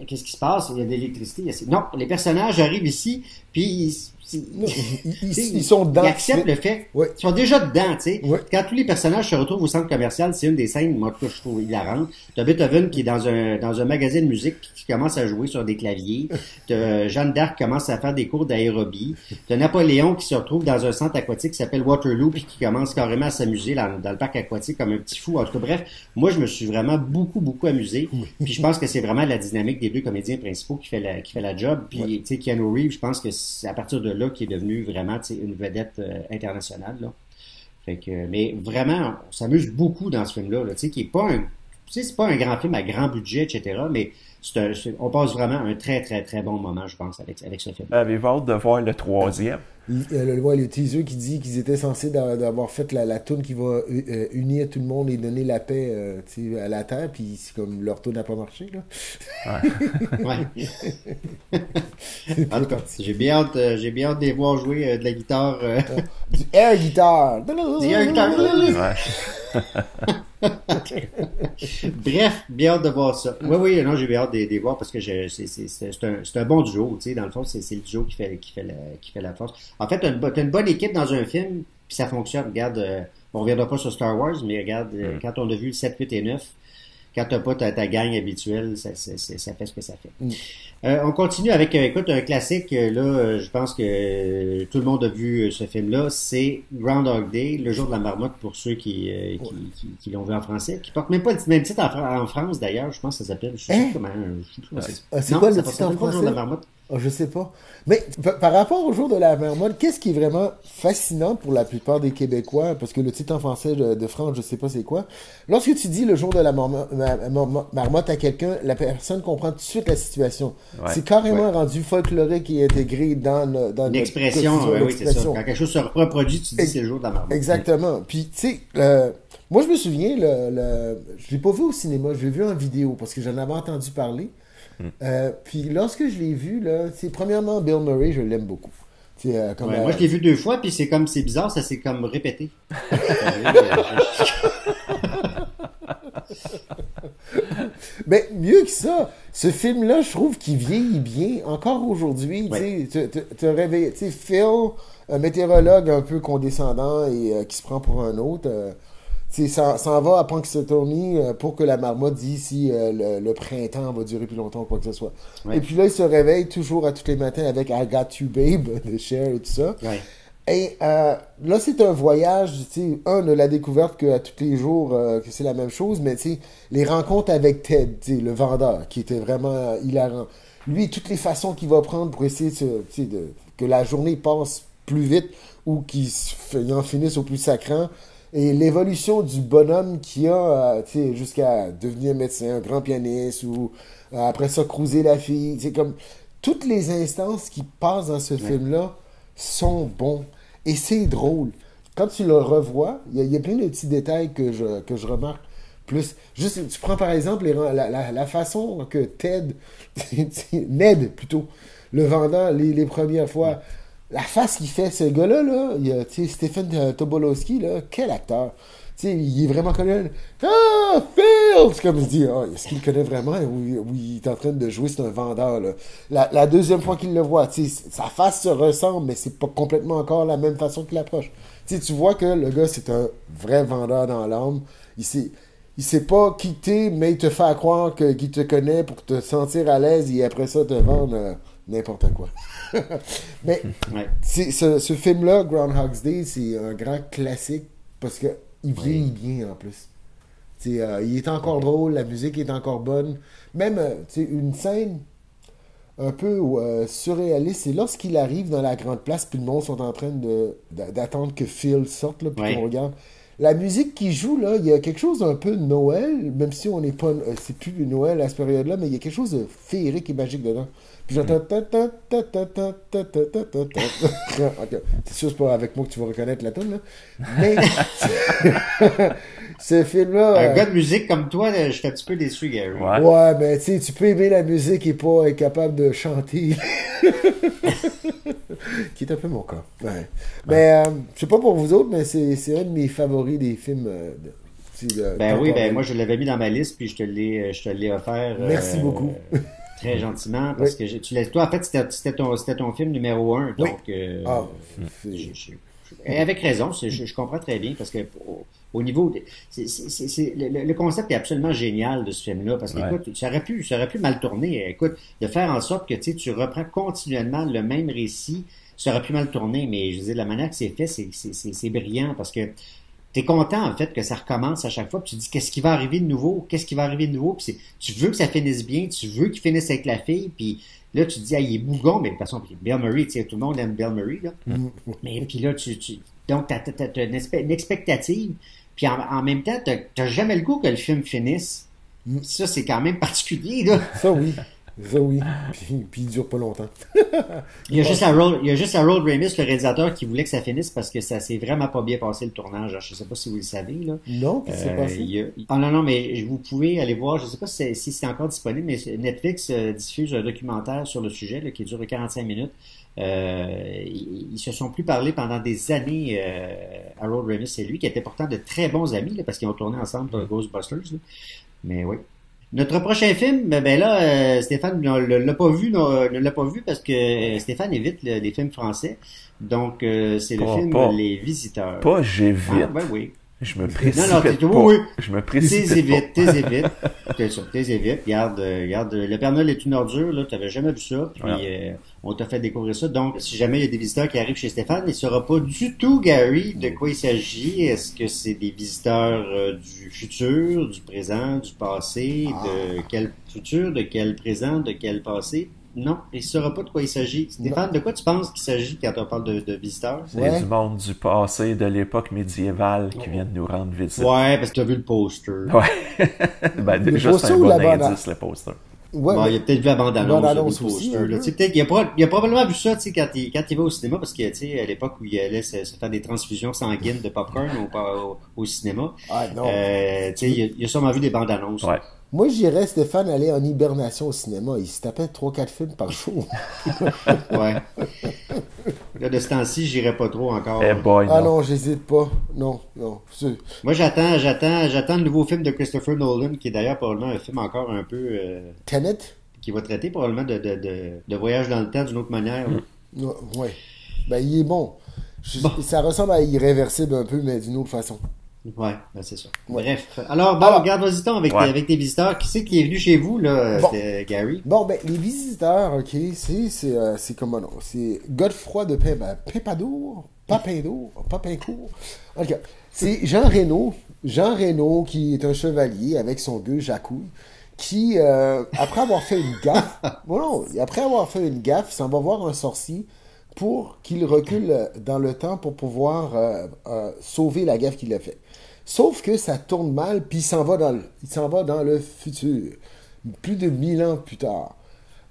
qu'est-ce qui se passe? Il y a de l'électricité. Non, les personnages arrivent ici, puis ils sont dedans. Ils acceptent le fait. Ouais. Ils sont déjà dedans, tu sais. Ouais. Quand tous les personnages se retrouvent au centre commercial, c'est une des scènes, moi, que je trouve hilarante. T'as Beethoven qui est dans un magasin de musique puis qui commence à jouer sur des claviers. T'as Jeanne d'Arc qui commence à faire des cours d'aérobie. T'as Napoléon qui se retrouve dans un centre aquatique qui s'appelle Waterloo puis qui commence carrément à s'amuser dans le parc aquatique comme un petit fou. En tout cas, bref, moi, je me suis vraiment beaucoup amusé. Puis je pense que c'est vraiment la dynamique des deux comédiens principaux qui fait la job. Puis, tu sais, Keanu Reeves, je pense que c'est à partir de là qui est devenu vraiment, tu sais, une vedette internationale, là. Fait que, mais vraiment, on s'amuse beaucoup dans ce film-là, là, tu sais, qui est pas un, tu sais, c'est pas un grand film à grand budget, etc., mais on passe vraiment un très bon moment, je pense, avec ce film. Avez-vous hâte de voir le troisième? Le teaser qui dit qu'ils étaient censés d'avoir fait la toune qui va unir tout le monde et donner la paix à la Terre, puis c'est comme leur toune n'a pas marché, là. Ouais. En tout cas, j'ai bien hâte de les voir jouer de la guitare. Du air guitar. Du air guitar. Bref, bien hâte de voir ça. Oui, non, j'ai bien hâte de les voir parce que c'est un bon duo, tu sais, dans le fond, c'est le duo qui fait la force. En fait, t'as une bonne équipe dans un film, puis ça fonctionne. Regarde, on reviendra pas sur Star Wars, mais regarde, quand on a vu le 7, 8 et 9, quand t'as pas ta gang habituelle, ça fait ce que ça fait. On continue avec, écoute, un classique, là, je pense que tout le monde a vu ce film-là, c'est Groundhog Day, le jour de la marmotte pour ceux qui l'ont vu en français, qui porte même pas le même titre en France d'ailleurs, je pense que ça s'appelle, je sais pas comment c'est quoi le titre en français? Le jour de la marmotte. Oh, je sais pas. Mais par rapport au jour de la marmotte, qu'est-ce qui est vraiment fascinant pour la plupart des Québécois, parce que le titre en français de France, je sais pas c'est quoi. Lorsque tu dis le jour de la marmotte à quelqu'un, la personne comprend tout de suite la situation. Ouais. C'est carrément rendu folklorique et intégré dans l'expression. Oui, c'est ça. Quand quelque chose se reproduit, tu dis c'est le jour de la marmotte. Exactement. Puis, tu sais, moi, je me souviens, je l'ai pas vu au cinéma, je l'ai vu en vidéo, parce que j'en avais entendu parler. Puis lorsque je l'ai vu, là, premièrement, Bill Murray, je l'aime beaucoup. Moi, je l'ai vu 2 fois, puis c'est bizarre, ça s'est comme répété. Mais mieux que ça, ce film-là, je trouve qu'il vieillit bien encore aujourd'hui. Tu as réveillé, Phil, un météorologue un peu condescendant et qui se prend pour un autre. Ça va à Punxsutawney pour que la marmotte dise si le printemps va durer plus longtemps ou quoi que ce soit. Ouais. Et puis là, il se réveille toujours à tous les matins avec I Got You Babe de Cher et tout ça. Ouais. Et là, c'est un voyage, de la découverte qu'à tous les jours, que c'est la même chose, mais les rencontres avec Ted, le vendeur, qui était vraiment hilarant. Lui, toutes les façons qu'il va prendre pour essayer que la journée passe plus vite ou qu'il en finisse au plus sacrant. Et l'évolution du bonhomme qui a, jusqu'à devenir médecin, un grand pianiste, ou après ça, cruiser la fille. C'est comme toutes les instances qui passent dans ce film-là sont bons. Et c'est drôle. Quand tu le revois, il y a plein de petits détails que je remarque. Plus, juste, tu prends par exemple la façon que Ned plutôt, le vendeur, les premières fois. La face qu'il fait, ce gars-là, là, il y a Stephen Tobolowsky, là, quel acteur. Il est vraiment connu. Ah, Phil! C'est comme il se dit, est-ce qu'il le connaît vraiment ou il est en train de jouer, c'est un vendeur, là. La deuxième fois qu'il le voit, sa face se ressemble, mais c'est pas complètement encore la même façon qu'il approche. Tu vois que le gars, c'est un vrai vendeur dans l'âme. Il sait pas quitter, mais il te fait croire qu'il te connaît pour te sentir à l'aise et après ça te vendre n'importe quoi. Mais ce film-là, Groundhog's Day, c'est un grand classique parce que il vieillit bien en plus. Il est encore drôle, la musique est encore bonne. Même une scène un peu surréaliste, c'est lorsqu'il arrive dans la grande place, puis le monde sont en train d'attendre que Phil sorte, là, puis qu'on regarde. La musique qui joue, là, il y a quelque chose d'un peu Noël, même si on n'est pas... c'est plus Noël à cette période-là, mais il y a quelque chose de féerique et magique dedans. Puis j'entends... Ok. C'est sûr, c'est pas avec moi que tu vas reconnaître la tune, là. Mais... ce film-là... Un gars de musique comme toi, je suis un petit peu déçu, Gary. Ouais, mais tu sais, tu peux aimer la musique et pas être capable de chanter. Qui est un peu mon cas. Ouais. Mais je sais pas pour vous autres, mais c'est un de mes favoris des films. Moi je l'avais mis dans ma liste puis je te l'ai offert. Merci beaucoup. Très gentiment parce que toi en fait c'était ton film numéro 1 donc avec raison, je comprends très bien parce que au niveau le concept est absolument génial de ce film-là parce que écoute, ça aurait pu mal tourner. Écoute, de faire en sorte que tu reprends continuellement le même récit, ça aurait pu mal tourner, mais je veux dire, la manière que c'est fait, c'est brillant parce que t'es content en fait que ça recommence à chaque fois, puis tu dis qu'est-ce qui va arriver de nouveau, puis tu veux que ça finisse bien, tu veux qu'il finisse avec la fille, puis là tu te dis il est bougon, mais de toute façon Bill Murray, tu sais, tout le monde aime Bill Murray là. Mais puis là donc t'as une expectative, puis en même temps t'as jamais le goût que le film finisse. Ça c'est quand même particulier là. Ça oui. Puis il dure pas longtemps. Il y a juste Harold Ramis, le réalisateur, qui voulait que ça finisse parce que ça s'est vraiment pas bien passé le tournage. Alors, je sais pas si vous le savez, là. Non, qu'est-ce qui s'est passé? Non, mais vous pouvez aller voir, je sais pas si c'est encore disponible, mais Netflix diffuse un documentaire sur le sujet, là, qui dure 45 minutes. Ils se sont plus parlé pendant des années, Harold Ramis et lui, qui étaient pourtant de très bons amis, là, parce qu'ils ont tourné ensemble pour Ghostbusters, là. Mais oui. Notre prochain film, Stéphane ne l'a pas vu parce que Stéphane évite les films français. Donc, c'est le film Les Visiteurs. Pas j'évite. Ah, ben oui. Je me précipite Je me précipite T'es Regarde, le Père Noël est une ordure, là, t'avais jamais vu ça, puis on t'a fait découvrir ça. Donc, si jamais il y a des visiteurs qui arrivent chez Stéphane, il ne saura pas du tout, Gary, de quoi il s'agit. Est-ce que c'est des visiteurs du futur, du présent, du passé, de quel futur, de quel présent, de quel passé? Non, il ne saura pas de quoi il s'agit. Stéphane, de quoi tu penses qu'il s'agit quand on parle de visiteurs? C'est du monde du passé, de l'époque médiévale qui viennent nous rendre visite. Ouais, parce que tu as vu le poster. Ouais. Déjà, c'est un bon indice, le poster. Ouais, il a peut-être vu la bande-annonce, le poster. Il a probablement vu ça quand il va au cinéma, parce que à l'époque où il allait se faire des transfusions sanguines de popcorn au cinéma, il a sûrement vu des bandes-annonces. Ouais. Moi, j'irais, Stéphane, aller en hibernation au cinéma. Il se tapait 3-4 films par jour. Ouais. Là, de ce temps-ci, j'irais pas trop encore. Non, j'hésite pas. Non. Moi, j'attends le nouveau film de Christopher Nolan, qui est d'ailleurs probablement un film encore un peu... Tenet? Qui va traiter probablement de voyage dans le temps d'une autre manière. Ouais. Il est bon. Ça ressemble à Irréversible un peu, mais d'une autre façon. Ouais, c'est ça. Ouais. Bref. Alors, regarde, vas-y avec tes visiteurs. Qui c'est qui est venu chez vous, là, Gary? Les visiteurs, ok, c'est comment non? C'est Godefroy de Papincourt. Ok. C'est Jean Reno, qui est un chevalier avec son gueux Jacouille, qui, après avoir fait une gaffe, il s'en va voir un sorcier pour qu'il recule dans le temps pour pouvoir sauver la gaffe qu'il a fait. Sauf que ça tourne mal, puis il s'en va dans le futur, plus de 1000 ans plus tard.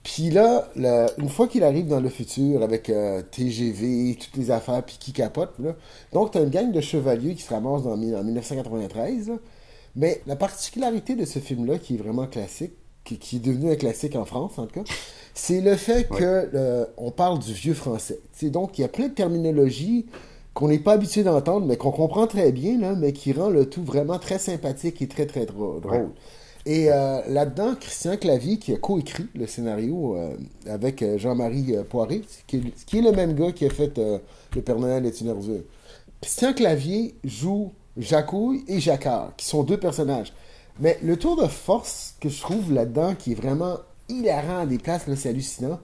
Puis là, une fois qu'il arrive dans le futur avec TGV, toutes les affaires, puis qui capote, là, donc t'as une gang de chevaliers qui se ramassent en 1993. Là. Mais la particularité de ce film-là, qui est vraiment classique, qui est devenu un classique en France, en tout cas, c'est le fait que on parle du vieux français. Donc, il y a plein de terminologies qu'on n'est pas habitué d'entendre, mais qu'on comprend très bien, là, mais qui rend le tout vraiment très sympathique et très, très drôle. Ouais. Et là-dedans, Christian Clavier, qui a coécrit le scénario avec Jean-Marie Poiré, qui est le même gars qui a fait Le Père Noël est une ordure. Christian Clavier joue Jacouille et Jacquard, qui sont deux personnages. Mais le tour de force que je trouve là-dedans, qui est vraiment hilarant à des places, là, c'est hallucinant.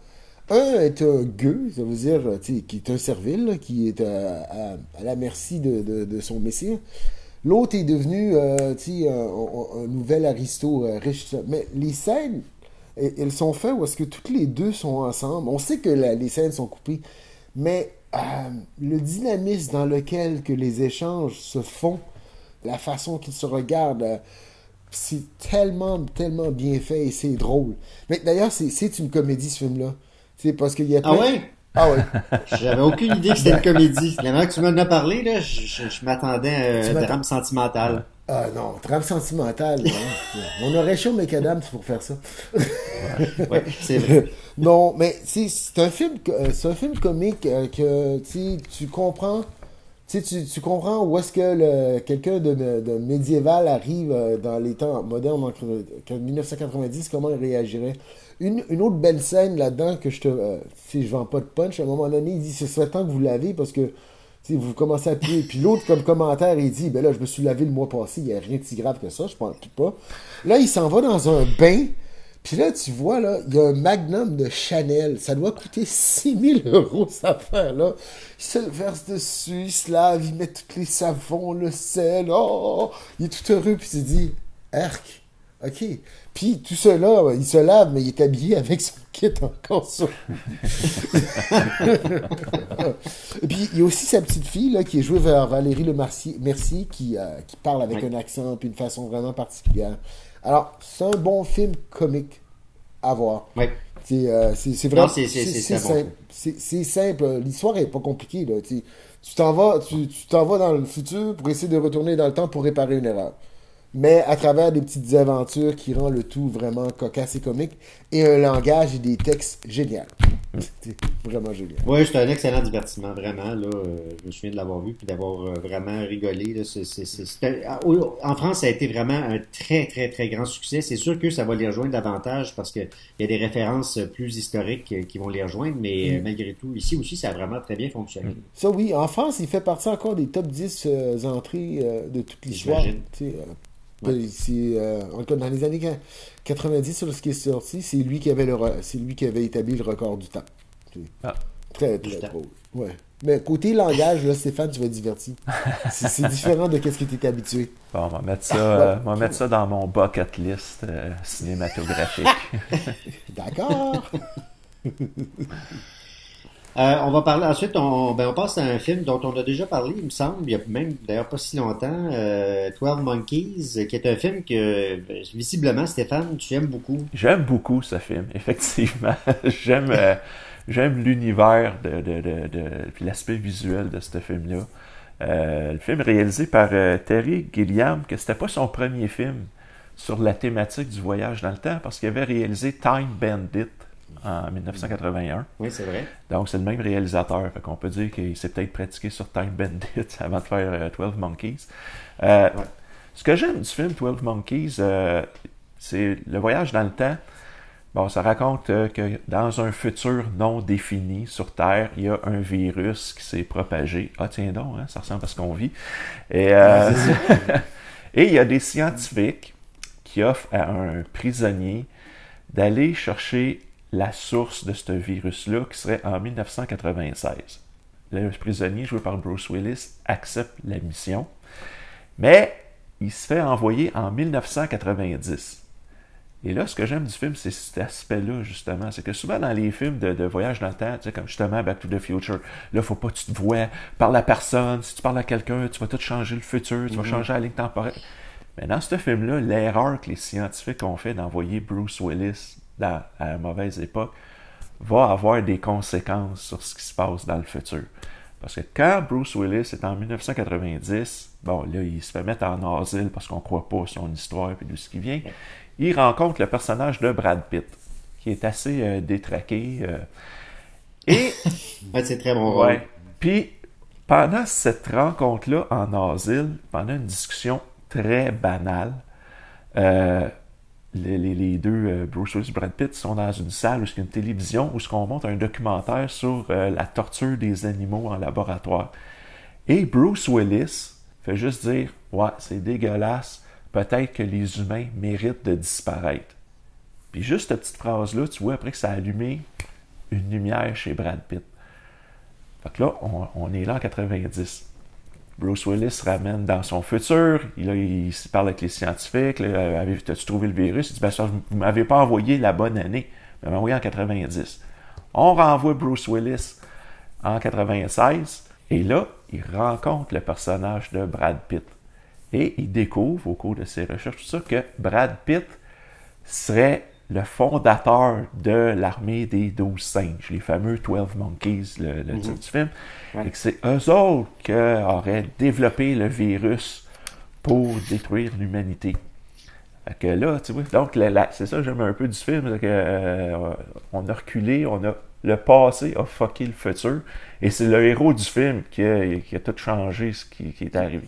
Un est un gueux, ça veut dire, qui est un servile, là, qui est à la merci de son messire. L'autre est devenu un nouvel aristo riche. Mais les scènes, elles sont faites où est-ce que toutes les deux sont ensemble. On sait que les scènes sont coupées, mais le dynamisme dans lequel que les échanges se font, la façon qu'ils se regardent, c'est tellement, tellement bien fait et c'est drôle. Mais d'ailleurs, c'est une comédie, ce film-là. C'est parce qu'il y a Ah ouais? Ah ouais. J'avais aucune idée que c'était une comédie. Maintenant que tu m'en as parlé, là, je m'attendais à un drame sentimental. Ah non, drame sentimental. Non. On aurait chaud Macadam pour faire ça. Ouais, c'est vrai. Non, mais c'est un film comique que tu comprends. Tu comprends où est-ce que quelqu'un de médiéval arrive dans les temps modernes en 1990, comment il réagirait. Une autre belle scène là-dedans que je vends pas de punch, à un moment donné, il dit ce serait temps que vous lavez parce que vous commencez à puer. Puis l'autre, comme commentaire, il dit ben là, je me suis lavé le mois passé, il n'y a rien de si grave que ça, je pense pas. Là, il s'en va dans un bain. Puis là, tu vois, là, il y a un magnum de Chanel. Ça doit coûter 6 000 € cette affaire-là. Il se le verse dessus, il se lave, il met tous les savons, le sel. Oh, il est tout heureux, puis il se dit, Arc, ok. Puis tout cela, il se lave, mais il est habillé avec son kit encore sur. Et puis il y a aussi sa petite fille là, qui est jouée vers Valérie Le Mercier qui parle avec un accent puis une façon vraiment particulière. Alors, c'est un bon film comique à voir. Oui. C'est vraiment. Non, c'est simple. C'est simple. L'histoire est pas compliquée. Là. Tu t'en vas dans le futur pour essayer de retourner dans le temps pour réparer une erreur. Mais à travers des petites aventures qui rendent le tout vraiment cocasse et comique et un langage et des textes géniaux. C'est vraiment génial. Oui, c'est un excellent divertissement, vraiment. Là, je me souviens de l'avoir vu et d'avoir vraiment rigolé. Là. En France, ça a été vraiment un très, très, très grand succès. C'est sûr que ça va les rejoindre davantage parce qu'il y a des références plus historiques qui vont les rejoindre, mais malgré tout, ici aussi, ça a vraiment très bien fonctionné. Ça, oui. En France, il fait partie encore des top 10 entrées de toute l'histoire. Encore dans les années 90, sur ce qui est sorti, c'est lui qui avait établi le record du temps. Très, très drôle. Ouais. Mais côté langage, là, Stéphane, tu vas être diverti. C'est différent de ce que tu es habitué. Bon, on va mettre ça dans mon bucket list cinématographique. D'accord. On va parler ensuite, on passe à un film dont on a déjà parlé, il me semble, il y a même d'ailleurs pas si longtemps, 12 Monkeys, qui est un film que visiblement, Stéphane, tu aimes beaucoup. J'aime beaucoup ce film, effectivement. J'aime l'univers puis l'aspect visuel de ce film-là. Le film réalisé par Terry Gilliam, que c'était pas son premier film sur la thématique du voyage dans le temps, parce qu'il avait réalisé Time Bandit en 1981. Oui, c'est vrai. Donc, c'est le même réalisateur. Fait qu'on peut dire qu'il s'est peut-être pratiqué sur Time Bandit avant de faire 12 Monkeys. Ce que j'aime du film 12 Monkeys, c'est le voyage dans le temps. Bon, ça raconte que dans un futur non défini sur Terre, il y a un virus qui s'est propagé. Ah, tiens donc, hein, ça ressemble à ce qu'on vit. Et il y a des scientifiques qui offrent à un prisonnier d'aller chercher la source de ce virus-là, qui serait en 1996. Le prisonnier, joué par Bruce Willis, accepte la mission, mais il se fait envoyer en 1990. Et là, ce que j'aime du film, c'est cet aspect-là, justement. C'est que souvent, dans les films de voyage dans le temps, tu sais, comme justement Back to the Future, là, il ne faut pas que tu te vois, parle à personne. Si tu parles à quelqu'un, tu vas tout changer le futur, tu vas changer la ligne temporelle. Mais dans ce film-là, l'erreur que les scientifiques ont fait d'envoyer Bruce Willis à la mauvaise époque va avoir des conséquences sur ce qui se passe dans le futur. Parce que quand Bruce Willis est en 1990, bon, là, il se fait mettre en asile parce qu'on ne croit pas son histoire et de ce qui vient. Il rencontre le personnage de Brad Pitt, qui est assez détraqué. Et c'est très bon rôle. Ouais. Puis, pendant cette rencontre-là en asile, pendant une discussion très banale, les deux, Bruce Willis et Brad Pitt, sont dans une salle où il y a une télévision où on montre un documentaire sur la torture des animaux en laboratoire. Et Bruce Willis fait juste dire « Ouais, c'est dégueulasse, peut-être que les humains méritent de disparaître. » Puis juste cette petite phrase-là, tu vois après que ça a allumé une lumière chez Brad Pitt. Fait que là, on est là en 90. Bruce Willis se ramène dans son futur. Il se parle avec les scientifiques. As-tu trouvé le virus? Il dit, vous m'avez pas envoyé la bonne année. Vous m'avez envoyé en 90. On renvoie Bruce Willis en 96. Et là, il rencontre le personnage de Brad Pitt. Et il découvre, au cours de ses recherches, tout ça, que Brad Pitt serait le fondateur de l'armée des 12 singes, les fameux 12 Monkeys, le titre du film. Ouais. Et que c'est eux autres qui auraient développé le virus pour détruire l'humanité. Fait que là, tu vois, donc c'est ça que j'aime un peu du film, c'est que, on a reculé, le passé a fucké le futur, et c'est le héros du film qui a tout changé ce qui est arrivé.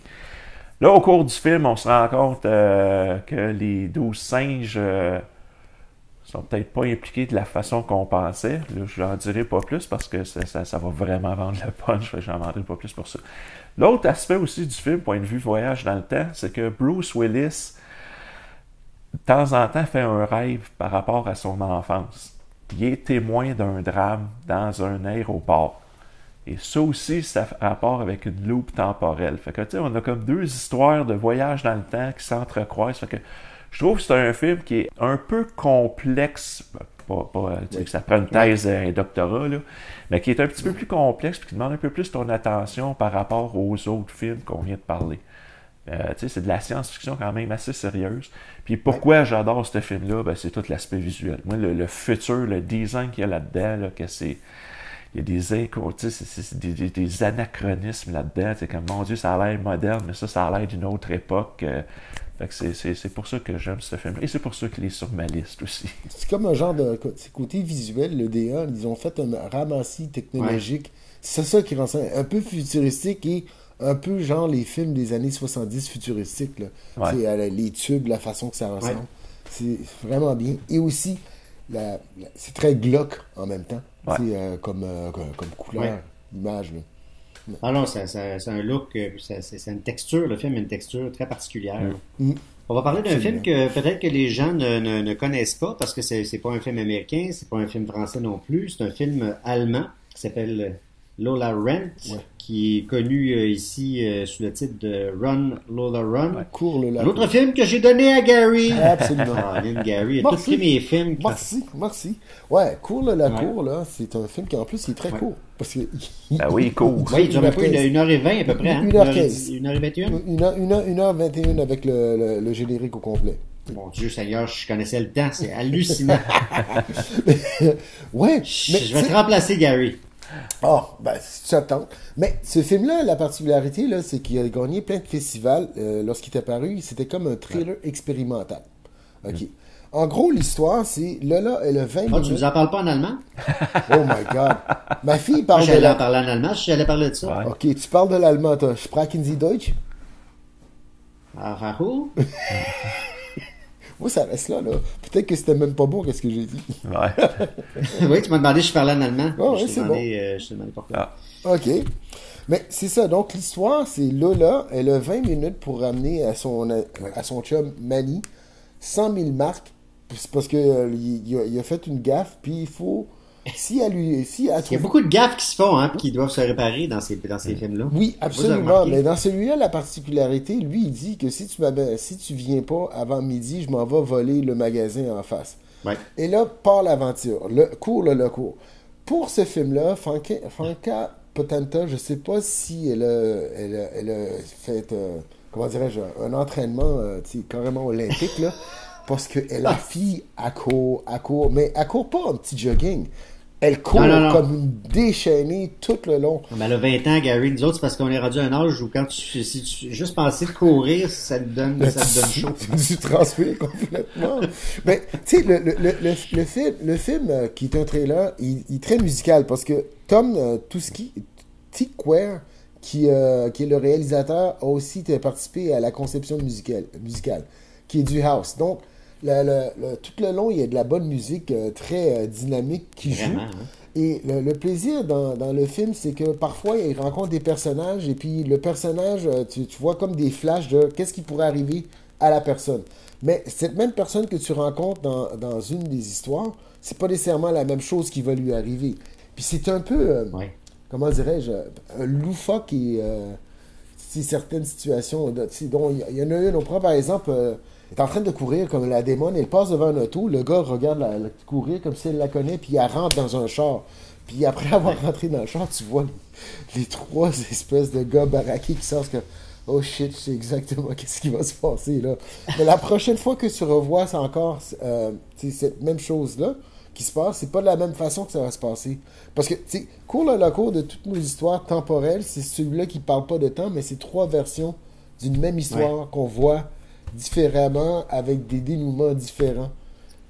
Là, au cours du film, on se rend compte que les 12 singes sont peut-être pas impliqués de la façon qu'on pensait. Là, je n'en dirai pas plus parce que ça va vraiment vendre le punch, je n'en vendrai pas plus pour ça. L'autre aspect aussi du film, point de vue voyage dans le temps, c'est que Bruce Willis, de temps en temps, fait un rêve par rapport à son enfance. Il est témoin d'un drame dans un aéroport. Et ça aussi, ça a rapport avec une loupe temporelle. Fait que, tu sais, on a comme deux histoires de voyage dans le temps qui s'entrecroisent. Fait que je trouve que c'est un film qui est un peu complexe. Ça prend une thèse, un doctorat, là, mais qui est un petit peu plus complexe et qui demande un peu plus ton attention par rapport aux autres films qu'on vient de parler. C'est de la science-fiction quand même assez sérieuse. Puis pourquoi j'adore ce film-là, c'est tout l'aspect visuel. Moi, le futur, le design qu'il y a là-dedans, là, que c'est... Il y a des anachronismes là-dedans. C'est comme, mon Dieu, ça a l'air moderne, mais ça a l'air d'une autre époque. Fait que c'est pour ça que j'aime ce film. Et c'est pour ça qu'il est sur ma liste aussi. C'est comme un genre de côté visuel, le DA. Ils ont fait un ramassis technologique. Ouais. C'est ça qui rend ça un peu futuristique et un peu genre les films des années 70 futuristiques. Là. Ouais. Les tubes, la façon que ça ressemble. Ouais. C'est vraiment bien. Et aussi, c'est très glauque en même temps. Ouais. Comme couleur, image. Là. Ah non, c'est un look, c'est une texture, le film a une texture très particulière. On va parler d'un film que peut-être que les gens ne connaissent pas parce que c'est pas un film américain, c'est pas un film français non plus, c'est un film allemand qui s'appelle Lola Rent, qui est connu ici sous le titre de Run, Lola Run. Ouais, cours, Lola. Un autre film que j'ai donné à Gary. Absolument. Gary a tous pris mes films. Merci. Ouais, Cours, Lola, cours, là, c'est un film qui en plus est très court. Parce que, oui, court. Oui, il dure pas 1h20 à peu près. 1h15. 1h21. 1h21 avec le générique au complet. Mon Dieu Seigneur, je connaissais le temps, c'est hallucinant. Ouais. Je vais te remplacer, Gary. Si ça tente. Mais ce film-là, la particularité, là, c'est qu'il a gagné plein de festivals. Lorsqu'il est apparu, c'était comme un thriller expérimental. OK. En gros, l'histoire, c'est Lola, elle a 20 minutes. Tu nous en parles pas en allemand? Oh my God. Ma fille parle de j'allais parler en allemand, j'allais parler de ça. Ouais. OK, tu parles de l'allemand, toi. Sprechen Sie Deutsch? Rahul? Moi, ça reste là. Peut-être que c'était même pas bon, qu'est-ce que j'ai dit. Ouais. Oui, tu m'as demandé si je parlais en allemand. Je t'ai demandé pourquoi. OK. Mais c'est ça. Donc, l'histoire, c'est Lola, elle a 20 minutes pour ramener à son chum Manny 100 000 marques. C'est parce que il a fait une gaffe, puis il faut... Il y a beaucoup de gaffes qui se font, hein, qui doivent se réparer dans ces films-là. Oui, absolument. Mais dans celui-là, la particularité, lui, il dit que si tu viens pas avant midi, je m'en vais voler le magasin en face. Ouais. Et là, part l'aventure. Le cours. Pour ce film-là, Franca Potenta, je sais pas si elle a fait, comment dirais-je, un entraînement carrément olympique, là. Parce que la fille, elle court, mais elle court pas en petit jogging. Elle court comme une déchaînée tout le long. Mais elle a 20 ans, Gary. Nous autres, c'est parce qu'on est rendu à un âge où quand tu juste penser de courir, ça te donne chaud. Tu transpires complètement. Mais, tu sais, le film qui est un trailer, il est très musical parce que Tom Tykwer, qui est le réalisateur, a aussi participé à la conception musicale, qui est du house. Donc, tout le long, il y a de la bonne musique très dynamique qui joue. Vraiment, hein? Et le plaisir dans le film, c'est que parfois, il rencontre des personnages et puis le personnage, tu vois comme des flashs de qu'est-ce qui pourrait arriver à la personne. Mais cette même personne que tu rencontres dans une des histoires, c'est pas nécessairement la même chose qui va lui arriver. Puis c'est un peu, comment dirais-je, loufoque et... certaines situations, dont il y en a une, on prend par exemple, elle est en train de courir comme la démon, elle passe devant un auto, le gars regarde la courir comme si elle la connaît, puis elle rentre dans un char. Puis après avoir rentré dans le char, tu vois les trois espèces de gars baraqués qui sortent que oh shit, je sais exactement qu'est-ce qui va se passer là. Mais la prochaine fois que tu revois ça encore, cette même chose-là qui se passe, c'est pas de la même façon que ça va se passer. Parce que, tu sais, le cours de toutes nos histoires temporelles, c'est celui-là qui parle pas de temps, mais c'est trois versions d'une même histoire qu'on voit différemment avec des dénouements différents.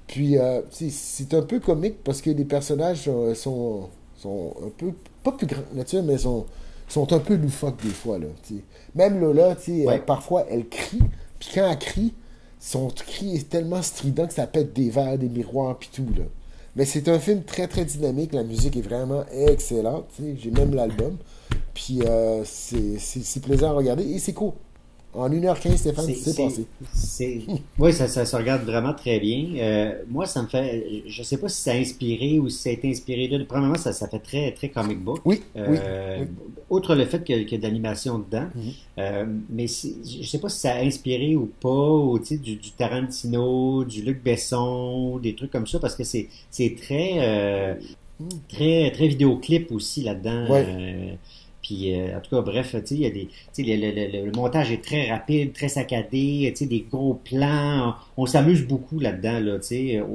Puis, c'est un peu comique parce que les personnages sont un peu, pas plus grands que nature, mais sont un peu loufoques des fois. Là, t'sais. Même Lola, parfois, elle crie. Puis quand elle crie, son cri est tellement strident que ça pète des verres, des miroirs, puis tout. Là. Mais c'est un film très, très dynamique. La musique est vraiment excellente. J'ai même l'album. Puis, c'est plaisant à regarder. Et c'est court. En 1h15, Stéphane, c'est passé. Oui, ça se regarde vraiment très bien. Moi, ça me fait... Je sais pas si ça a inspiré ou si ça a été inspiré de... Premièrement, ça fait très, très comic book. Oui. Outre le fait qu'il y a de l'animation dedans. Mais je sais pas si ça a inspiré ou pas, ou, du Tarantino, du Luc Besson, des trucs comme ça, parce que c'est très, très, très vidéoclip aussi là-dedans. Puis, en tout cas, bref, il y a le montage est très rapide, très saccadé, des gros plans. On s'amuse beaucoup là-dedans, là,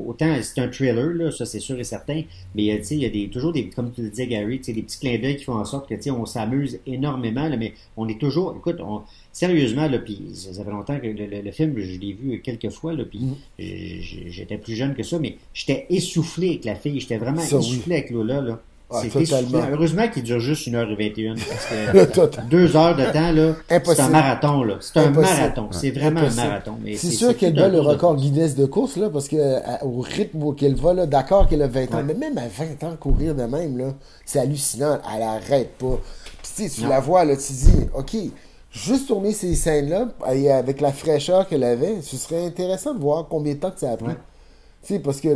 autant c'est un thriller, là, ça c'est sûr et certain, mais il y a toujours des, comme tu le disais, Gary, des petits clins d'œil qui font en sorte que, on s'amuse énormément, là, mais on est toujours, écoute, sérieusement, là, puis ça fait longtemps que le film, je l'ai vu quelques fois, là, puis j'étais plus jeune que ça, mais j'étais essoufflé avec la fille, j'étais vraiment essoufflé avec Lola, là. C'est totalement. Heureusement qu'il dure juste 1h21 parce que 2 heures de temps là, c'est un marathon là. C'est un marathon. C'est vraiment un marathon. Mais c'est sûr qu'elle bat le record Guinness de course là parce que au rythme qu'elle va là, d'accord qu'elle a 20 ans, mais même à 20 ans courir de même là, c'est hallucinant. Elle arrête pas. Puis tu la vois là, tu dis, ok, juste tourner ces scènes là avec la fraîcheur qu'elle avait, ce serait intéressant de voir combien de temps que ça a pris. Tu sais parce que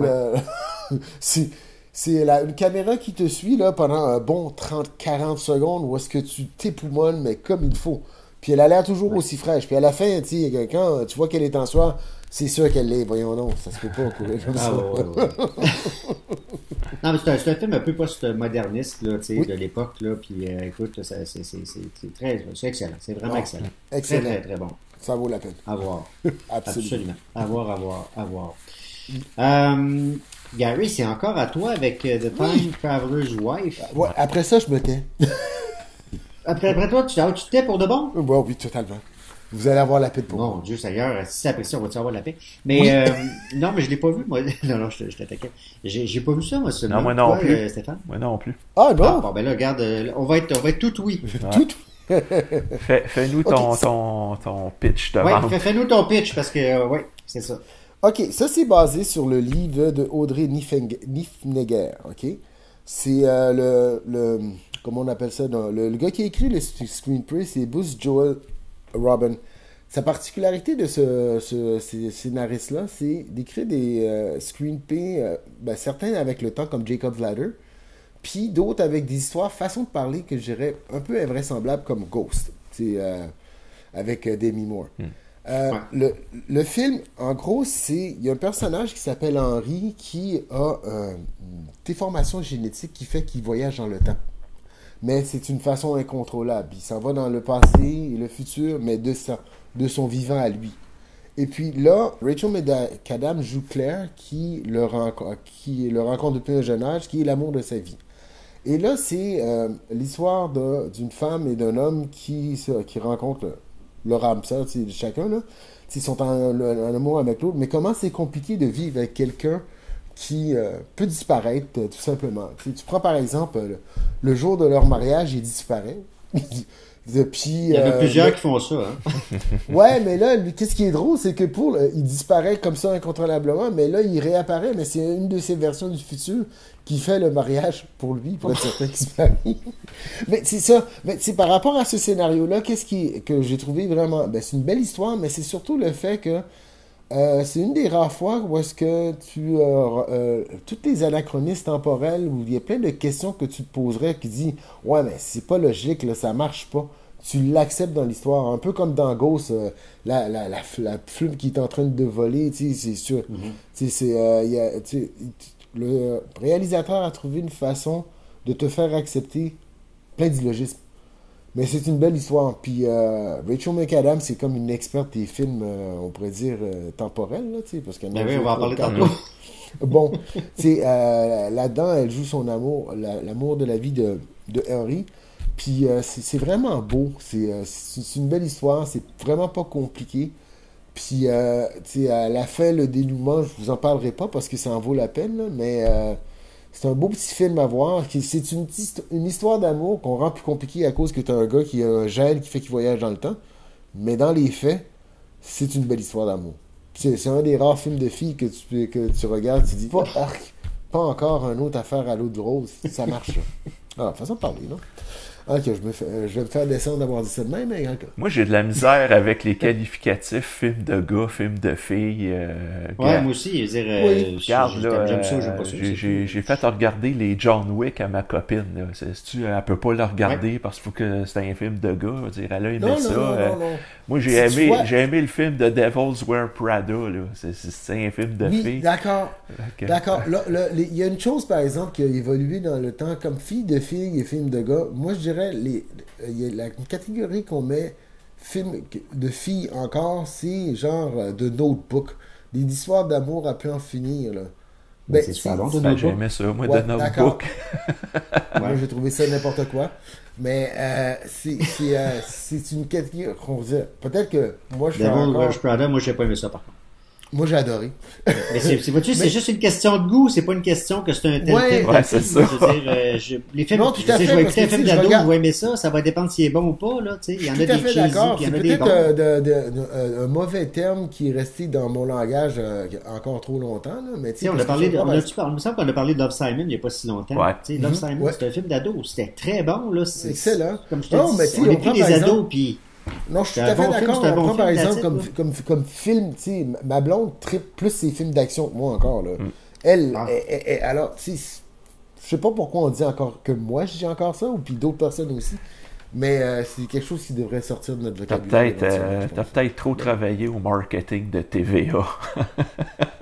c'est une caméra qui te suit là, pendant un bon 30-40 secondes où est-ce que tu t'époumones, mais comme il faut. Puis elle a l'air toujours aussi fraîche. Puis à la fin, quand tu vois qu'elle est en soir, c'est sûr qu'elle l'est. Voyons donc, ça se peut pas courir comme ça. Non, mais c'est un film un peu post-moderniste là, de l'époque. Là, puis écoute, c'est excellent. C'est vraiment excellent. Excellent. Très, très, très bon. Ça vaut la peine. À voir. Absolument. À voir. Gary, c'est encore à toi avec The Time Traveler's Wife. Ouais, après ça, je me tais. Après toi, tu te tais pour de bon? Oui, totalement. Vous allez avoir la paix pour moi. Mon Dieu, Seigneur, si c'est après ça, on va-tu avoir la paix? Mais non, mais je l'ai pas vu, moi. Non, je t'attaquais. J'ai pas vu ça, moi, ce non, moi non plus. Stéphane? Moi non plus. Ah, non? Bon, ben là, regarde, on va être tout oui. Tout Fais-nous ton pitch de vente. Oui, fais-nous ton pitch, parce que, c'est ça. OK, ça c'est basé sur le livre de Audrey Niffenegger, OK? C'est comment on appelle ça? Le gars qui a écrit le screenplay, c'est Bruce Joel Robin. Sa particularité de ce scénariste-là, c'est d'écrire des screenplays, certains avec le temps, comme Jacob's Ladder, puis d'autres avec des histoires, façon de parler que je dirais un peu invraisemblables, comme Ghost, avec Demi Moore. Le film, en gros, il y a un personnage qui s'appelle Henry qui a une déformation génétique qui fait qu'il voyage dans le temps. Mais c'est une façon incontrôlable. Il s'en va dans le passé et le futur, mais de son vivant à lui. Et puis là, Rachel McAdams joue Claire qui le rencontre depuis un jeune âge, qui est l'amour de sa vie. Et là, c'est l'histoire d'une femme et d'un homme qui rencontrent leur âme sœur, chacun, là. Ils sont en amour avec l'autre, mais comment c'est compliqué de vivre avec quelqu'un qui peut disparaître, tout simplement. Tu prends par exemple le jour de leur mariage, il disparaît. Puis, il y en a plusieurs qui font ça. Hein? Ouais, mais là, qu'est-ce qui est drôle, c'est que il disparaît comme ça incontrôlablement, mais là, il réapparaît, mais c'est une de ces versions du futur qui fait le mariage pour lui, pour être certain qu'il se marie. Mais c'est ça. Mais c'est par rapport à ce scénario-là, que j'ai trouvé vraiment... c'est une belle histoire, mais c'est surtout le fait que c'est une des rares fois où est-ce que toutes les anachronismes temporels, où il y a plein de questions que tu te poserais qui disent « Ouais, mais c'est pas logique, là, ça marche pas. » tu l'acceptes dans l'histoire. Un peu comme dans Ghost, la flume qui est en train de voler, tu sais, c'est sûr. Tu sais, le réalisateur a trouvé une façon de te faire accepter plein d'illogismes. Mais c'est une belle histoire. Puis Rachel McAdams, c'est comme une experte des films, on pourrait dire, temporels, là, tu sais, parce qu'elle oui, on va en parler tantôt. Bon, tu sais, là-dedans, elle joue son amour, l'amour de la vie de Henry. Puis c'est vraiment beau. C'est une belle histoire. C'est vraiment pas compliqué. Puis, tu sais, à la fin, le dénouement, je vous en parlerai pas parce que ça en vaut la peine, là, mais c'est un beau petit film à voir. C'est une histoire d'amour qu'on rend plus compliquée à cause que tu as un gars qui a un gène qui fait qu'il voyage dans le temps. Mais dans les faits, c'est une belle histoire d'amour. C'est un des rares films de filles que tu regardes, tu dis pas, pas encore un autre affaire à l'eau de rose. Ça marche. Ah, façon de parler, non? Ok, je vais me faire descendre d'avoir dit ça de même, mais encore. Moi, j'ai de la misère avec les qualificatifs film de gars, film de filles. Ouais, moi aussi, je veux dire, oui. Regarde, là, j'aime ça, j'aime pas ça. J'ai fait regarder les John Wick à ma copine. Là. Elle peut pas le regarder parce qu'il faut que c'est un film de gars. Je veux dire, elle a aimé ça. Non. Moi, j'ai aimé le film de Devil's Wear Prada. Là. C'est un film de filles. D'accord. Okay. D'accord. Il y a une chose, par exemple, qui a évolué dans le temps, comme fille de filles et film de gars. Moi, je dirais, il y a la catégorie qu'on met film de filles encore, c'est genre de Notebook. Des histoires d'amour à pu en finir, là. Ben, c'est super bon, de Notebook. J'aimais ça, moi, de Notebook. Moi, j'ai trouvé ça n'importe quoi. Mais c'est une catégorie qu'on va dire. Peut-être que moi, je fais encore... Prada, moi, j'ai pas aimé ça, par contre. Moi, j'ai adoré. Mais c'est juste une question de goût, c'est pas une question que c'est un tel film. Ouais, c'est ça. Je veux dire, les films, non, tout à fait, je vais écouter un film d'ado, vous aimez ça va dépendre s'il est bon ou pas, là, tu sais. Il y en a des cheesy, d'accord. il y en a c'est des bons. peut-être un mauvais terme qui est resté dans mon langage encore trop longtemps, là, mais tu sais. Il me semble qu'on a parlé de Love Simon il y a pas si longtemps. Ouais. Tu sais, Love Simon, c'est un film d'ado, c'était très bon, là. Excellent. Comme je te dis, on est plus des ados, puis... Non, je suis tout à fait d'accord. On prend par exemple comme film, tu sais, ma blonde tripe plus ses films d'action que moi encore, là. Elle, alors, tu sais, je sais pas pourquoi on dit encore que moi je dis encore ça, ou puis d'autres personnes aussi. Mais c'est quelque chose qui devrait sortir de notre vocabulaire. T'as peut-être trop travaillé au marketing de TVA.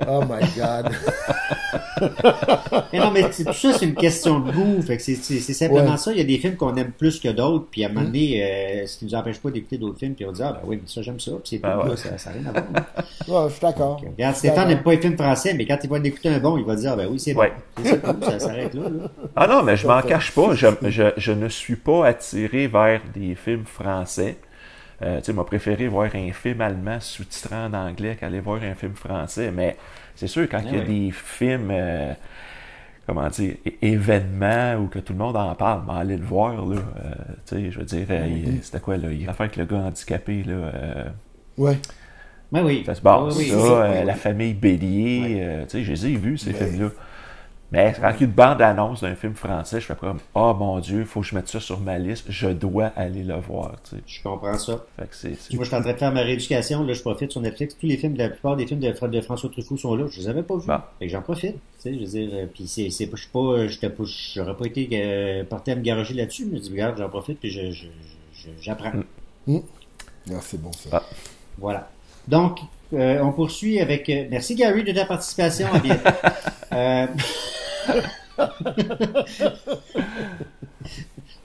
Oh my God. Mais non, mais tout ça, c'est une question de goût. Fait que c'est simplement ça. Il y a des films qu'on aime plus que d'autres, puis à un moment donné, ce qui nous empêche pas d'écouter d'autres films, puis on dit, ah ben oui, mais ça, j'aime ça, puis c'est tout, là, ça n'a rien à voir. Ouais, je suis d'accord. Donc, regarde, Stéphane n'aime pas les films français, mais quand il va en écouter un bon, il va dire, ah ben oui, c'est bon. C'est cool, ça s'arrête là. Ah non, mais je m'en cache pas. Je ne suis pas attiré vers des films français. Tu sais, m'a préféré voir un film allemand sous-titré en anglais qu'aller voir un film français. Mais c'est sûr, quand il y a des films, comment dire, événements ou que tout le monde en parle, mais allez le voir, là. Tu sais, je veux dire, c'était quoi, là? Il a fait avec le gars handicapé, là. Ouais. Ben oui. Ça se passe, la famille Bélier. Tu sais, je les ai vus, ces films-là. Mais quand il y a une bande-annonce d'un film français, je fais comme « Oh mon Dieu, il faut que je mette ça sur ma liste, je dois aller le voir. » Je comprends ça. Fait que Moi, je suis en train de faire ma rééducation, là, je profite sur Netflix. La plupart des films de François Truffaut sont là. Je les avais pas vus. Fait que j'en profite. Tu sais, je veux dire, puis j'aurais pas été porté à me garocher là-dessus, mais je dis, regarde, j'en profite, puis j'apprends. Non, c'est bon ça. Voilà. Donc, on poursuit avec... merci Gary de ta participation. À bientôt.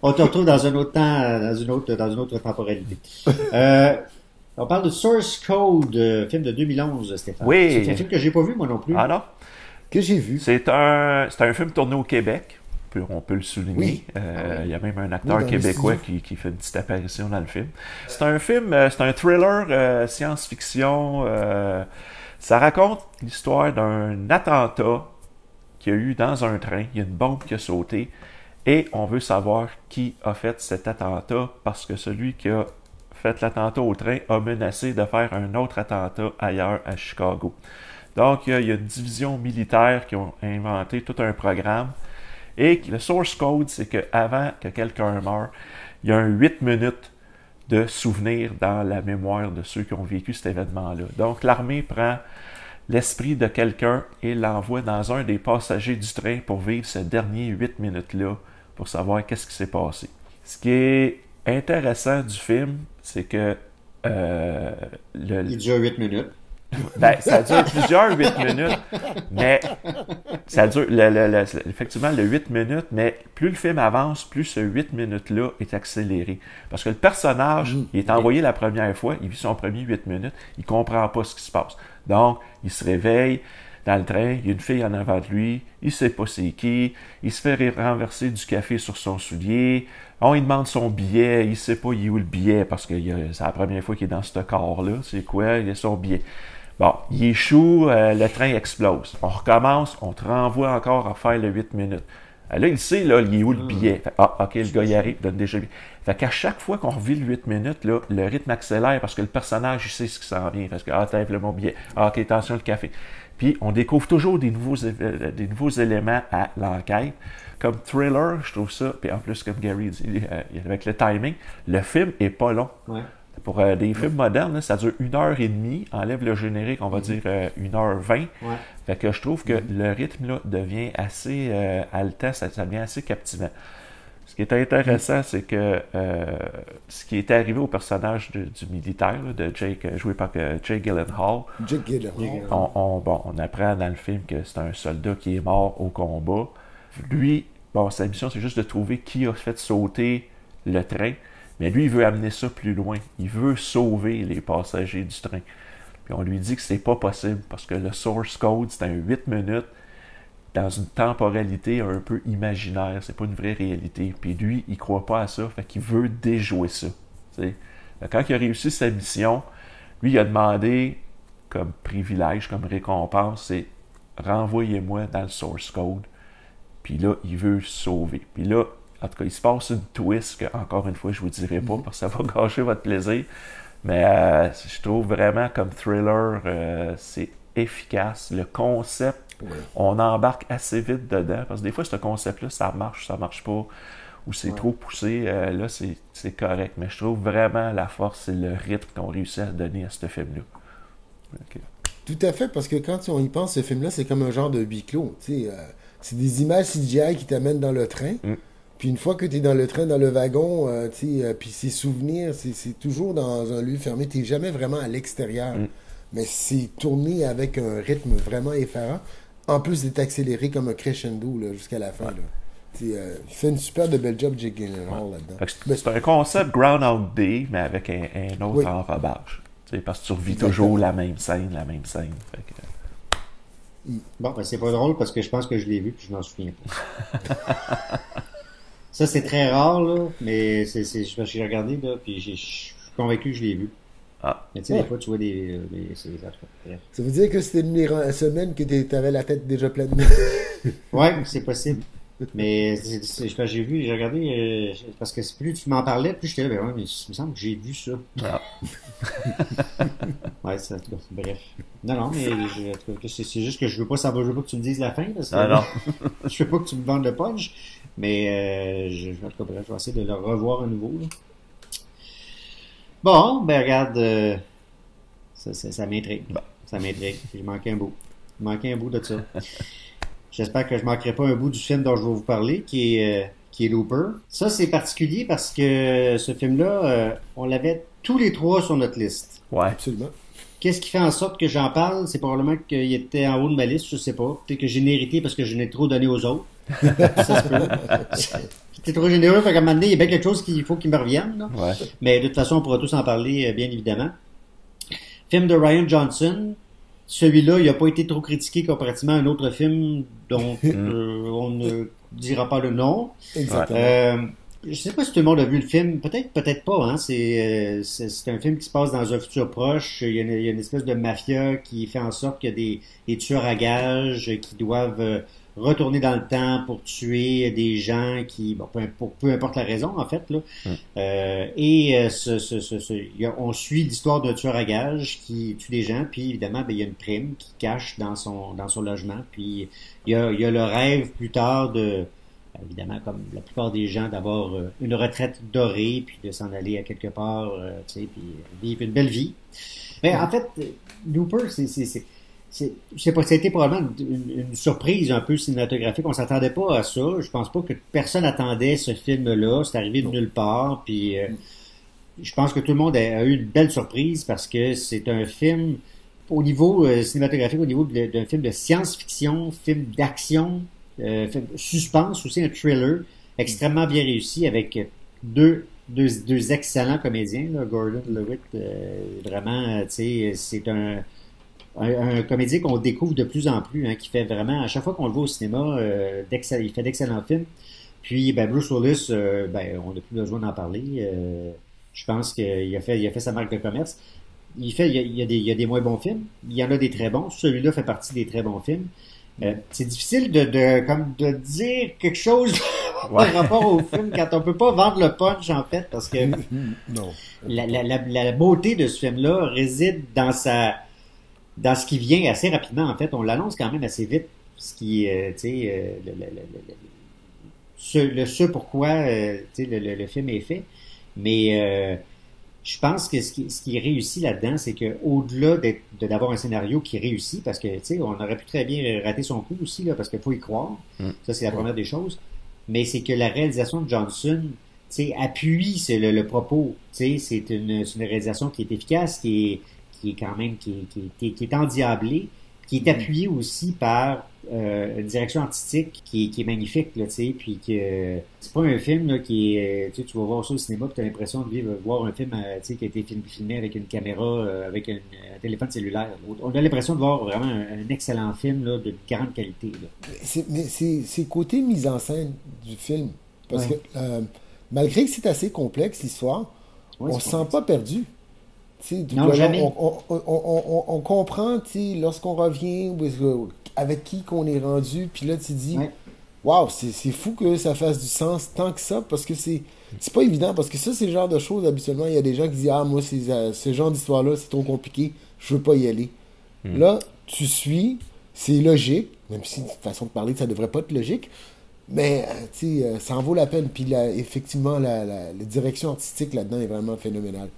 On te retrouve dans un autre temps, dans une autre temporalité. On parle de Source Code, film de 2011, Stéphane. Oui. C'est un film que j'ai pas vu, moi non plus. Ah non? Que j'ai vu. C'est un film tourné au Québec. On peut le souligner. Oui. Il y a même un acteur québécois qui fait une petite apparition dans le film. C'est un film, c'est un thriller science-fiction. Ça raconte l'histoire d'un attentat qu'il y a eu dans un train. Il y a une bombe qui a sauté. Et on veut savoir qui a fait cet attentat parce que celui qui a fait l'attentat au train a menacé de faire un autre attentat ailleurs à Chicago. Donc, il y a une division militaire qui ont inventé tout un programme. Et le source code, c'est qu'avant que quelqu'un meure, il y a un 8 minutes de souvenir dans la mémoire de ceux qui ont vécu cet événement-là. Donc, l'armée prend l'esprit de quelqu'un et l'envoie dans un des passagers du train pour vivre ce dernier 8 minutes-là, pour savoir qu'est-ce qui s'est passé. Ce qui est intéressant du film, c'est que il dure 8 minutes. Ben, ça dure plusieurs 8 minutes, mais ça dure effectivement le 8 minutes, mais plus le film avance, plus ce 8 minutes-là est accéléré. Parce que le personnage, il est envoyé la première fois, il vit son premier 8 minutes, il comprend pas ce qui se passe. Donc, il se réveille dans le train, il y a une fille en avant de lui, il sait pas c'est qui, il se fait renverser du café sur son soulier, on lui demande son billet, il sait pas il est où le billet, parce que c'est la première fois qu'il est dans ce corps-là, c'est quoi, il a son billet. Bon, il échoue, le train explose. On recommence, on te renvoie encore à faire le 8 minutes. Là, il sait, là, il est où le billet? Fait, OK, le gars y arrive, donne déjà le billet. Fait qu'à chaque fois qu'on revit le 8 minutes, là, le rythme accélère parce que le personnage, il sait ce qui s'en vient. Parce que, t'as le mon billet. OK, attention, le café. Puis, on découvre toujours des nouveaux éléments à l'enquête. Comme thriller, je trouve ça, puis en plus, comme Gary dit, avec le timing, le film est pas long. Ouais. Pour des films modernes, là, ça dure 1h30, enlève le générique, on va dire 1h20. Ouais. Fait que je trouve que le rythme là, devient assez haletant, ça devient assez captivant. Ce qui est intéressant, c'est que ce qui est arrivé au personnage du militaire, là, de Jake, joué par Jake Gyllenhaal, on apprend dans le film que c'est un soldat qui est mort au combat. Lui, sa mission, c'est juste de trouver qui a fait sauter le train. Mais lui, il veut amener ça plus loin. Il veut sauver les passagers du train. Puis on lui dit que c'est pas possible parce que le source code, c'est un 8 minutes dans une temporalité un peu imaginaire. C'est pas une vraie réalité. Puis lui, il croit pas à ça. Fait qu'il veut déjouer ça. T'sais. Quand il a réussi sa mission, lui, il a demandé comme privilège, comme récompense, c'est renvoyez-moi dans le source code. Puis là, il veut sauver. Puis là, en tout cas, il se passe une twist que, encore une fois, je vous dirai pas parce que ça va gâcher votre plaisir. Mais je trouve vraiment comme thriller, c'est efficace. Le concept, on embarque assez vite dedans parce que des fois, ce concept-là, ça marche pas, ou c'est trop poussé. Là, c'est correct. Mais je trouve vraiment la force et le rythme qu'on réussit à donner à ce film-là. Okay. Tout à fait, parce que quand on y pense, ce film-là, c'est comme un genre de huis clos. C'est des images CGI qui t'amènent dans le train. Puis une fois que tu es dans le train, dans le wagon, puis ces souvenirs, c'est toujours dans un lieu fermé. Tu n'es jamais vraiment à l'extérieur. Mais c'est tourné avec un rythme vraiment effarant. En plus d'être accéléré comme un crescendo là, jusqu'à la fin. Là. Il fait une super de belle job, Jake Gyllenhaal, là-dedans. C'est un concept Groundhog Day, mais avec un autre enrobage. Parce que tu revis toujours la même scène. Fait que... Bon, ben c'est pas drôle parce que je pense que je l'ai vu puis je m'en souviens pas. Ça, c'est très rare, là, mais j'ai regardé, là, puis je suis convaincu que je l'ai vu. Mais tu sais, des fois, tu vois des Ça veut dire que c'était une semaine que tu avais la tête déjà pleine. Ouais, c'est possible. Mais j'ai regardé, parce que plus tu m'en parlais, plus j'étais là, ben ouais, mais il me semble que j'ai vu ça. Ouais, bref. Non, mais c'est juste que je veux pas que tu me dises la fin, parce que je veux pas que tu me vendes le punch, mais en tout cas, bref, je vais essayer de le revoir à nouveau, là. Bon, ben regarde, ça m'intrigue. Ça m'intrigue. Il manquait un bout. De ça. J'espère que je manquerai pas un bout du film dont je vais vous parler, qui est Looper. Ça, c'est particulier parce que ce film-là, on l'avait tous les trois sur notre liste. Ouais, absolument. Qu'est-ce qui fait en sorte que j'en parle? C'est probablement qu'il était en haut de ma liste, je sais pas. Peut-être que j'ai mérité parce que je n'ai trop donné aux autres. Ça se peut. J'étais trop généreux, fait qu'à un moment donné, il y a bien quelque chose qu'il faut qu'il me revienne, là. Ouais. Mais de toute façon, on pourra tous en parler, bien évidemment. Film de Rian Johnson. Celui-là, il n'a pas été trop critiqué comparativement à un autre film dont on ne dira pas le nom. Exactement. Je sais pas si tout le monde a vu le film. Peut-être pas, hein. C'est un film qui se passe dans un futur proche. Il y a une espèce de mafia qui fait en sorte qu'il y a des tueurs à gages qui doivent retourner dans le temps pour tuer des gens qui, peu importe la raison, en fait, là. On suit l'histoire d'un tueur à gages qui tue des gens, puis évidemment, il y a une prime qui cache dans son logement, puis il y a le rêve plus tard évidemment, comme la plupart des gens, d'avoir une retraite dorée, puis de s'en aller à quelque part, puis vivre une belle vie. Mais en fait, Looper, je sais pas, ça a été probablement une surprise un peu cinématographique. On s'attendait pas à ça. Je pense pas que personne attendait ce film-là. C'est arrivé de nulle part. Puis je pense que tout le monde a eu une belle surprise parce que c'est un film au niveau cinématographique, au niveau d'un film de science-fiction, film d'action, film suspense aussi, un thriller extrêmement bien réussi avec deux excellents comédiens, là, Gordon Levitt, vraiment, tu sais, c'est un comédien qu'on découvre de plus en plus, hein, qui fait vraiment, à chaque fois qu'on le voit au cinéma, il fait d'excellents films. Puis, ben, Bruce Willis, ben, on n'a plus besoin d'en parler. Je pense qu'il a fait sa marque de commerce. Il y a des moins bons films. Il y en a des très bons. Celui-là fait partie des très bons films. C'est difficile de dire quelque chose par rapport au film quand on peut pas vendre le punch, en fait, parce que non. La beauté de ce film-là réside dans ce qui vient assez rapidement, en fait. On l'annonce quand même assez vite, ce qui, tu sais, ce pourquoi, tu sais, le film est fait. Mais je pense que ce qui réussit là-dedans, c'est que au-delà d'avoir un scénario qui réussit, parce que, tu sais, on aurait pu très bien rater son coup aussi, là, parce qu'il faut y croire. Ça, c'est la première des choses. Mais c'est que la réalisation de Johnson, tu sais, appuie le propos. Tu sais, c'est une réalisation qui est efficace, qui est quand même, qui est endiablée, qui est appuyée aussi par une direction artistique qui est magnifique, là, tu sais, puis que c'est pas un film là, qui est, tu vas voir ça au cinéma, puis t'as l'impression de voir un film, tu sais, qui a été filmé avec une caméra, avec un téléphone cellulaire. On a l'impression de voir vraiment un excellent film là, de grande qualité. Là. Mais c'est côté mise en scène du film, parce que malgré que c'est assez complexe l'histoire, on se sent pas perdu. Non, jamais. On comprend, lorsqu'on revient, avec qui qu'on est rendu, puis là, tu dis, waouh, c'est fou que ça fasse du sens tant que ça, parce que c'est pas évident, parce que ça, c'est le genre de choses, habituellement, il y a des gens qui disent, ah, moi, ce genre d'histoire-là, c'est trop compliqué, je veux pas y aller. Là, tu suis, c'est logique, même si, de façon de parler, ça devrait pas être logique, mais, ça en vaut la peine, puis effectivement, la direction artistique là-dedans est vraiment phénoménale.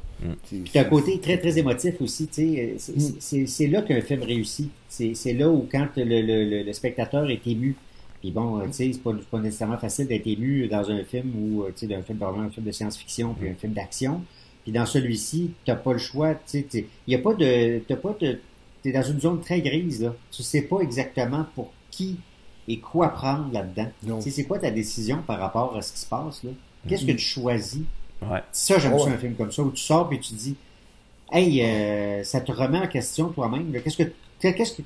Puis t'as un côté très très émotif aussi, tu sais, c'est là qu'un film réussit. C'est là où quand le spectateur est ému. Puis bon, tu sais, c'est pas nécessairement facile d'être ému dans un film ou tu sais, d'un film vraiment un film de science-fiction puis un film d'action. Puis dans celui-ci, t'as pas le choix, tu sais, il y a pas de, t'es dans une zone très grise là. Tu sais pas exactement pour qui et quoi prendre là-dedans. Tu sais, c'est quoi ta décision par rapport à ce qui se passe là. Qu'est-ce que tu choisis? Ouais. Ça, j'aime ça un film comme ça, où tu sors et tu dis hey, ça te remet en question toi-même.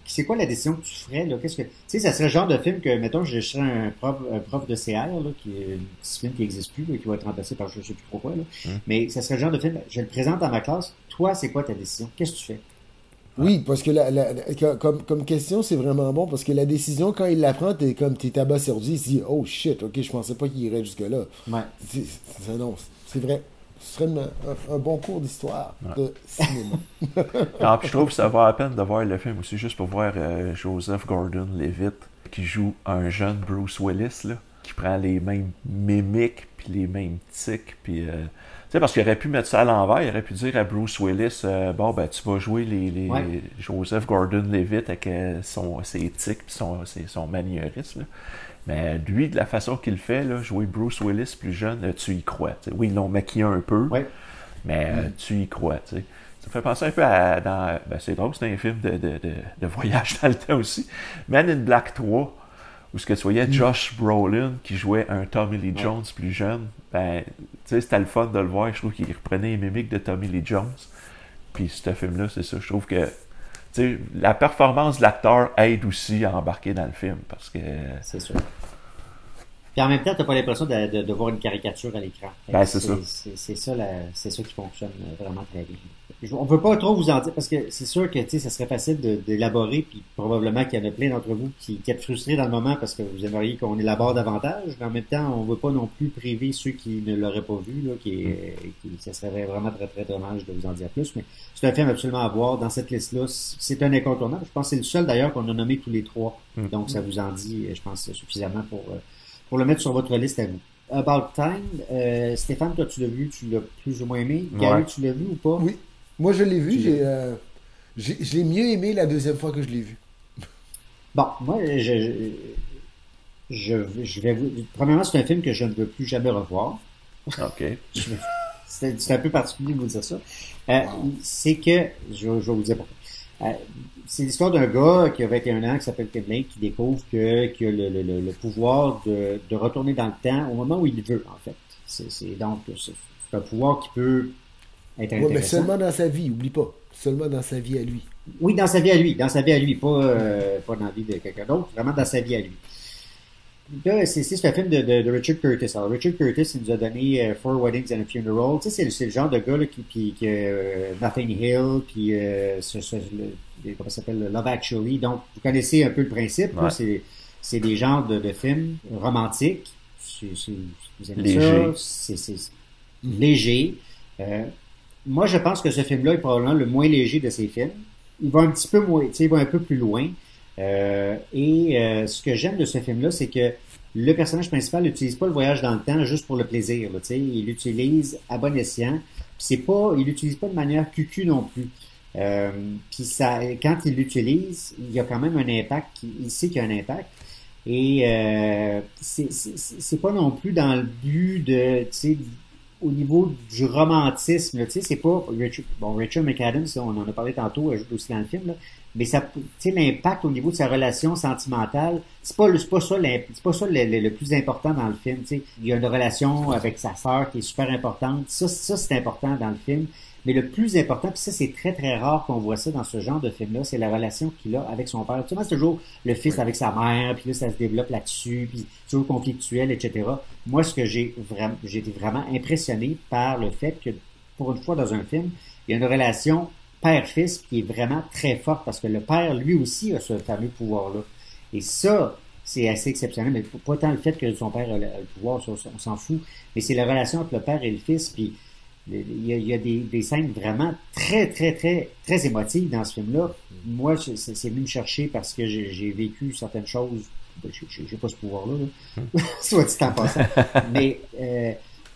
C'est quoi la décision que tu ferais? Là? Tu sais, ça serait le genre de film que, mettons, je serais un prof de CR, là, qui est un discipline qui n'existe plus, là, qui va être remplacé par je sais plus trop quoi. Là. Mais ça serait le genre de film, je le présente à ma classe, toi, c'est quoi ta décision? Qu'est-ce que tu fais? Oui, parce que comme question, c'est vraiment bon, parce que la décision, quand il la prend, t'es abasourdi, il se dit, oh shit, ok, je pensais pas qu'il irait jusque-là. Ouais. C'est vrai. Ce serait un bon cours d'histoire de cinéma. Non, puis je trouve que ça vaut la peine de voir le film aussi, juste pour voir Joseph Gordon-Levitt qui joue un jeune Bruce Willis, là, qui prend les mêmes mimiques, puis les mêmes tics, puis... tu sais, parce qu'il aurait pu mettre ça à l'envers, il aurait pu dire à Bruce Willis, bon, ben, tu vas jouer les Joseph Gordon-Levitt avec ses tics, puis son maniérisme, là. Mais lui, de la façon qu'il fait, là, jouer Bruce Willis plus jeune, tu y crois. T'sais. Oui, ils l'ont maquillé un peu, mais tu y crois. T'sais. Ça fait penser un peu à... c'est drôle, c'est un film de voyage dans le temps aussi. Man in Black 3, où ce que tu voyais Josh Brolin qui jouait un Tommy Lee Jones plus jeune. Ben, c'était le fun de le voir. Je trouve qu'il reprenait les mimiques de Tommy Lee Jones. Puis ce film-là, c'est ça. Je trouve que la performance de l'acteur aide aussi à embarquer dans le film, parce que... C'est sûr. Puis en même temps, t'as pas l'impression de voir une caricature à l'écran. Ben, c'est ça. C'est ça qui fonctionne vraiment très bien. On veut pas trop vous en dire, parce que c'est sûr que, ça serait facile d'élaborer, puis probablement qu'il y en a plein d'entre vous qui êtes frustrés dans le moment parce que vous aimeriez qu'on élabore davantage, mais en même temps, on veut pas non plus priver ceux qui ne l'auraient pas vu, là, ça serait vraiment très, très dommage de vous en dire plus, mais c'est un film absolument à voir dans cette liste-là. C'est un incontournable. Je pense que c'est le seul, d'ailleurs, qu'on a nommé tous les trois. Donc, ça vous en dit, je pense, suffisamment pour le mettre sur votre liste à vous. About Time, Stéphane, toi, tu l'as vu, tu l'as plus ou moins aimé. Gary, tu l'as vu ou pas? Oui. Moi, je l'ai vu. Je l'ai mieux aimé la deuxième fois que je l'ai vu. Bon, moi, je vais vous... Premièrement, c'est un film que je ne veux plus jamais revoir. OK. C'est un peu particulier de vous dire ça. Wow. C'est que, je vais vous dire pourquoi. C'est l'histoire d'un gars qui a 21 ans, qui s'appelle Tim Lake, qui découvre qu'il a le pouvoir de retourner dans le temps au moment où il veut, en fait. Donc, c'est un pouvoir qui peut être Ouais, mais intéressant. seulement dans sa vie, oublie pas. Seulement dans sa vie à lui. Oui, dans sa vie à lui, pas dans la vie de quelqu'un d'autre, vraiment dans sa vie à lui. Là, c'est un film de Richard Curtis. Alors, Richard Curtis, il nous a donné Four Weddings and a Funeral. Tu sais, c'est le genre de gars là, qui Notting Hill, puis comment ça s'appelle, Love Actually. Donc, vous connaissez un peu le principe. Là, Ouais. c'est des genres de films romantiques. Vous aimez Léger. ça? C'est léger. Euh, Moi, je pense que ce film-là est probablement le moins léger de ces films. Il va un petit peu moins, tu sais, il va un peu plus loin. Ce que j'aime de ce film-là, c'est que le personnage principal n'utilise pas le voyage dans le temps juste pour le plaisir. Là, tu sais, il l'utilise à bon escient. Puis c'est pas, il l'utilise pas de manière cucu non plus. Euh, Puis ça, quand il l'utilise, il y a quand même un impact. Il sait qu'il y a un impact. C'est pas non plus dans le but de, tu sais, au niveau du romantisme, là, tu sais, c'est pas Richard McAdams, on en a parlé tantôt, ajoute aussi dans le film, là, mais ça, tu sais, l'impact au niveau de sa relation sentimentale, c'est pas ça, c'est pas ça le plus important dans le film, tu sais. Il y a une relation avec sa sœur qui est super importante, ça c'est important dans le film. Mais le plus important, puis ça c'est très très rare qu'on voit ça dans ce genre de film-là, c'est la relation qu'il a avec son père. Tu sais, c'est toujours le fils Ouais. avec sa mère, puis là ça se développe là-dessus, puis c'est toujours conflictuel, etc. Moi, ce que j'ai été vraiment impressionné par le fait que, pour une fois dans un film, il y a une relation père-fils qui est vraiment très forte parce que le père, lui aussi, a ce fameux pouvoir-là. Et ça, c'est assez exceptionnel, mais pas tant le fait que son père a le pouvoir, ça, on s'en fout, mais c'est la relation entre le père et le fils, puis il y a des scènes vraiment très, très, très, très émotives dans ce film-là. Moi, c'est venu me chercher parce que j'ai vécu certaines choses. Ben, j'ai pas ce pouvoir-là, là. Soit dit en passant. Mais,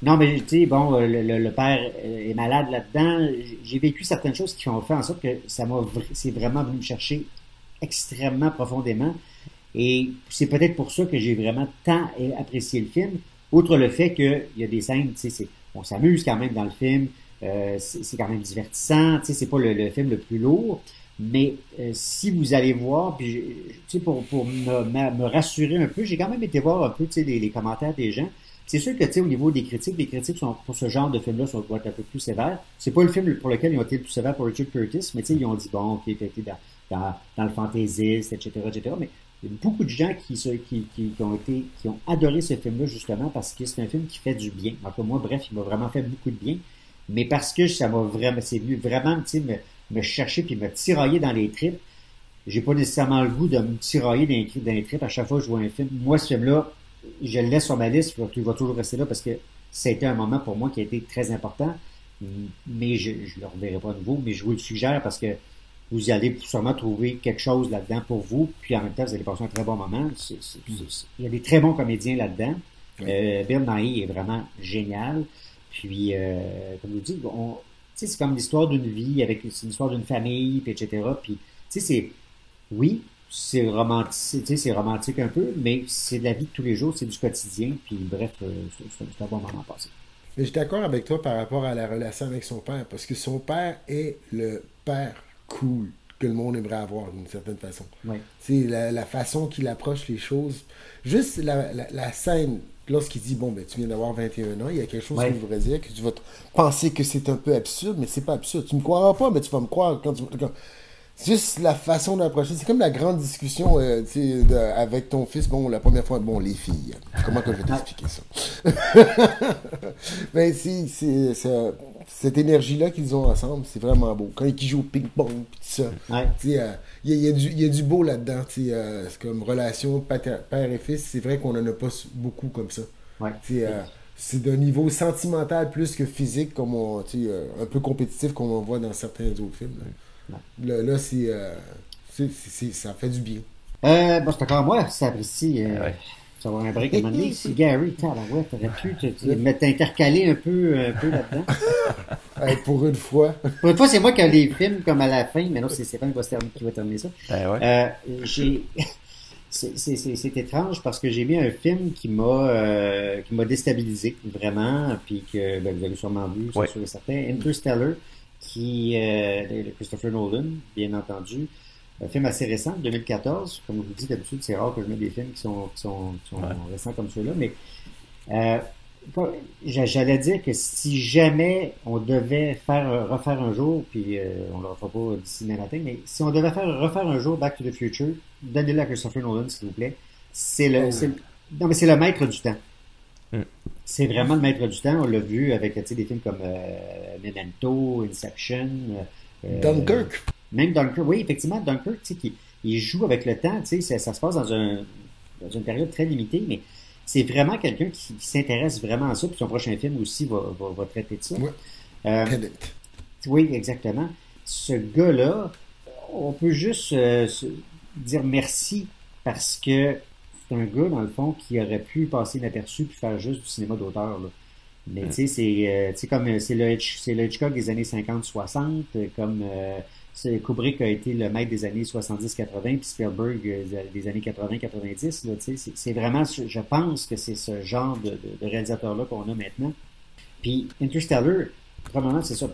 non, mais tu sais, bon, le père est malade là-dedans. J'ai vécu certaines choses qui ont fait en sorte que c'est vraiment venu me chercher extrêmement profondément. Et c'est peut-être pour ça que j'ai vraiment tant apprécié le film. Outre le fait qu'il y a des scènes, tu sais, on s'amuse quand même dans le film, c'est quand même divertissant, tu sais, c'est pas le film le plus lourd, mais si vous allez voir, puis tu sais, pour me rassurer un peu, j'ai quand même été voir un peu, tu sais, les commentaires des gens. C'est sûr que, tu sais, au niveau des critiques, les critiques sont, pour ce genre de film-là sont doivent être un peu plus sévères. C'est pas le film pour lequel ils ont été le plus sévères pour Richard Curtis, mais tu sais, ils ont dit, bon, ok, t'as été dans le fantaisiste, etc., etc., mais il y a beaucoup de gens qui ont adoré ce film-là justement parce que c'est un film qui fait du bien. En tout cas, moi, bref, il m'a vraiment fait beaucoup de bien. Mais parce que ça m'a vraiment, c'est venu vraiment, tu sais, me chercher puis me tirailler dans les tripes. J'ai pas nécessairement le goût de me tirailler dans les tripes à chaque fois que je vois un film. Moi, ce film-là, je le laisse sur ma liste, il va toujours rester là parce que ça a été un moment pour moi qui a été très important. Mais je le reverrai pas à nouveau, mais je vous le suggère parce que vous allez sûrement trouver quelque chose là-dedans pour vous, puis en même temps, vous allez passer un très bon moment. Il y a des très bons comédiens là-dedans. Ouais. Bill Nighy est vraiment génial. Puis, comme je vous dis, tu sais, c'est comme l'histoire d'une vie, c'est l'histoire d'une famille, puis etc. Puis, tu sais, oui, c'est romantique un peu, mais c'est de la vie de tous les jours, c'est du quotidien, puis bref, c'est un bon moment passé. Mais je suis d'accord avec toi par rapport à la relation avec son père, parce que son père est le père cool que le monde aimerait avoir d'une certaine façon. Oui. Tu sais, la façon qu'il approche les choses, juste la scène, lorsqu'il dit, bon, ben, tu viens d'avoir 21 ans, il y a quelque chose Oui. qu'il voudrait dire, que tu vas penser que c'est un peu absurde, mais c'est pas absurde. Tu me croiras pas, mais tu vas me croire c'est juste la façon d'approcher. C'est comme la grande discussion tu sais, avec ton fils. Bon, la première fois, bon, les filles. Comment que je vais t'expliquer ça? Mais si, cette énergie-là qu'ils ont ensemble, c'est vraiment beau. Quand ils jouent au ping-pong, pis tout ça. Ouais. Tu sais, il y a du beau là-dedans. Tu sais, c'est comme relation père et fils. C'est vrai qu'on en a pas beaucoup comme ça. Ouais. Tu sais, c'est d'un niveau sentimental plus que physique, comme tu sais, un peu compétitif comme on voit dans certains autres films. Là. Ouais. Là, ça fait du bien. Bon, c'est encore moi, ça apprécie. Ouais. Ça va avoir un break à un moment donné. Si Gary, t'aurais pu t'intercaler un peu là-dedans. Pour une fois. Pour une fois, c'est moi qui ai des films comme à la fin, mais non, c'est Stéphane qui va terminer ça. C'est étrange parce que j'ai mis un film qui m'a déstabilisé vraiment, puis que vous avez sûrement vu, c'est sûr et certain. Interstellar, de Christopher Nolan, bien entendu. Un film assez récent, 2014. Comme je vous dis, d'habitude, c'est rare que je mette des films qui sont récents comme ceux-là, mais j'allais dire que si jamais on devait refaire un jour, puis on le refera pas d'ici demain matin, mais si on devait refaire un jour Back to the Future, donnez-le à Christopher Nolan, s'il vous plaît. Non, mais c'est le maître du temps. C'est vraiment le maître du temps. On l'a vu avec des films comme Memento, Inception, Dunkirk. Même Dunkirk, oui, effectivement, Dunkirk, il joue avec le temps, ça se passe dans une période très limitée, mais c'est vraiment quelqu'un qui s'intéresse vraiment à ça, puis son prochain film aussi va traiter de ça. Ouais. Oui, exactement. Ce gars-là, on peut juste dire merci parce que c'est un gars, dans le fond, qui aurait pu passer inaperçu puis faire juste du cinéma d'auteur, là. Mais tu sais, c'est le Hitchcock des années 50-60, comme Kubrick a été le maître des années 70-80, puis Spielberg des années 80-90. C'est vraiment, je pense que c'est ce genre de réalisateur-là qu'on a maintenant. Puis Interstellar, probablement, c'est ça.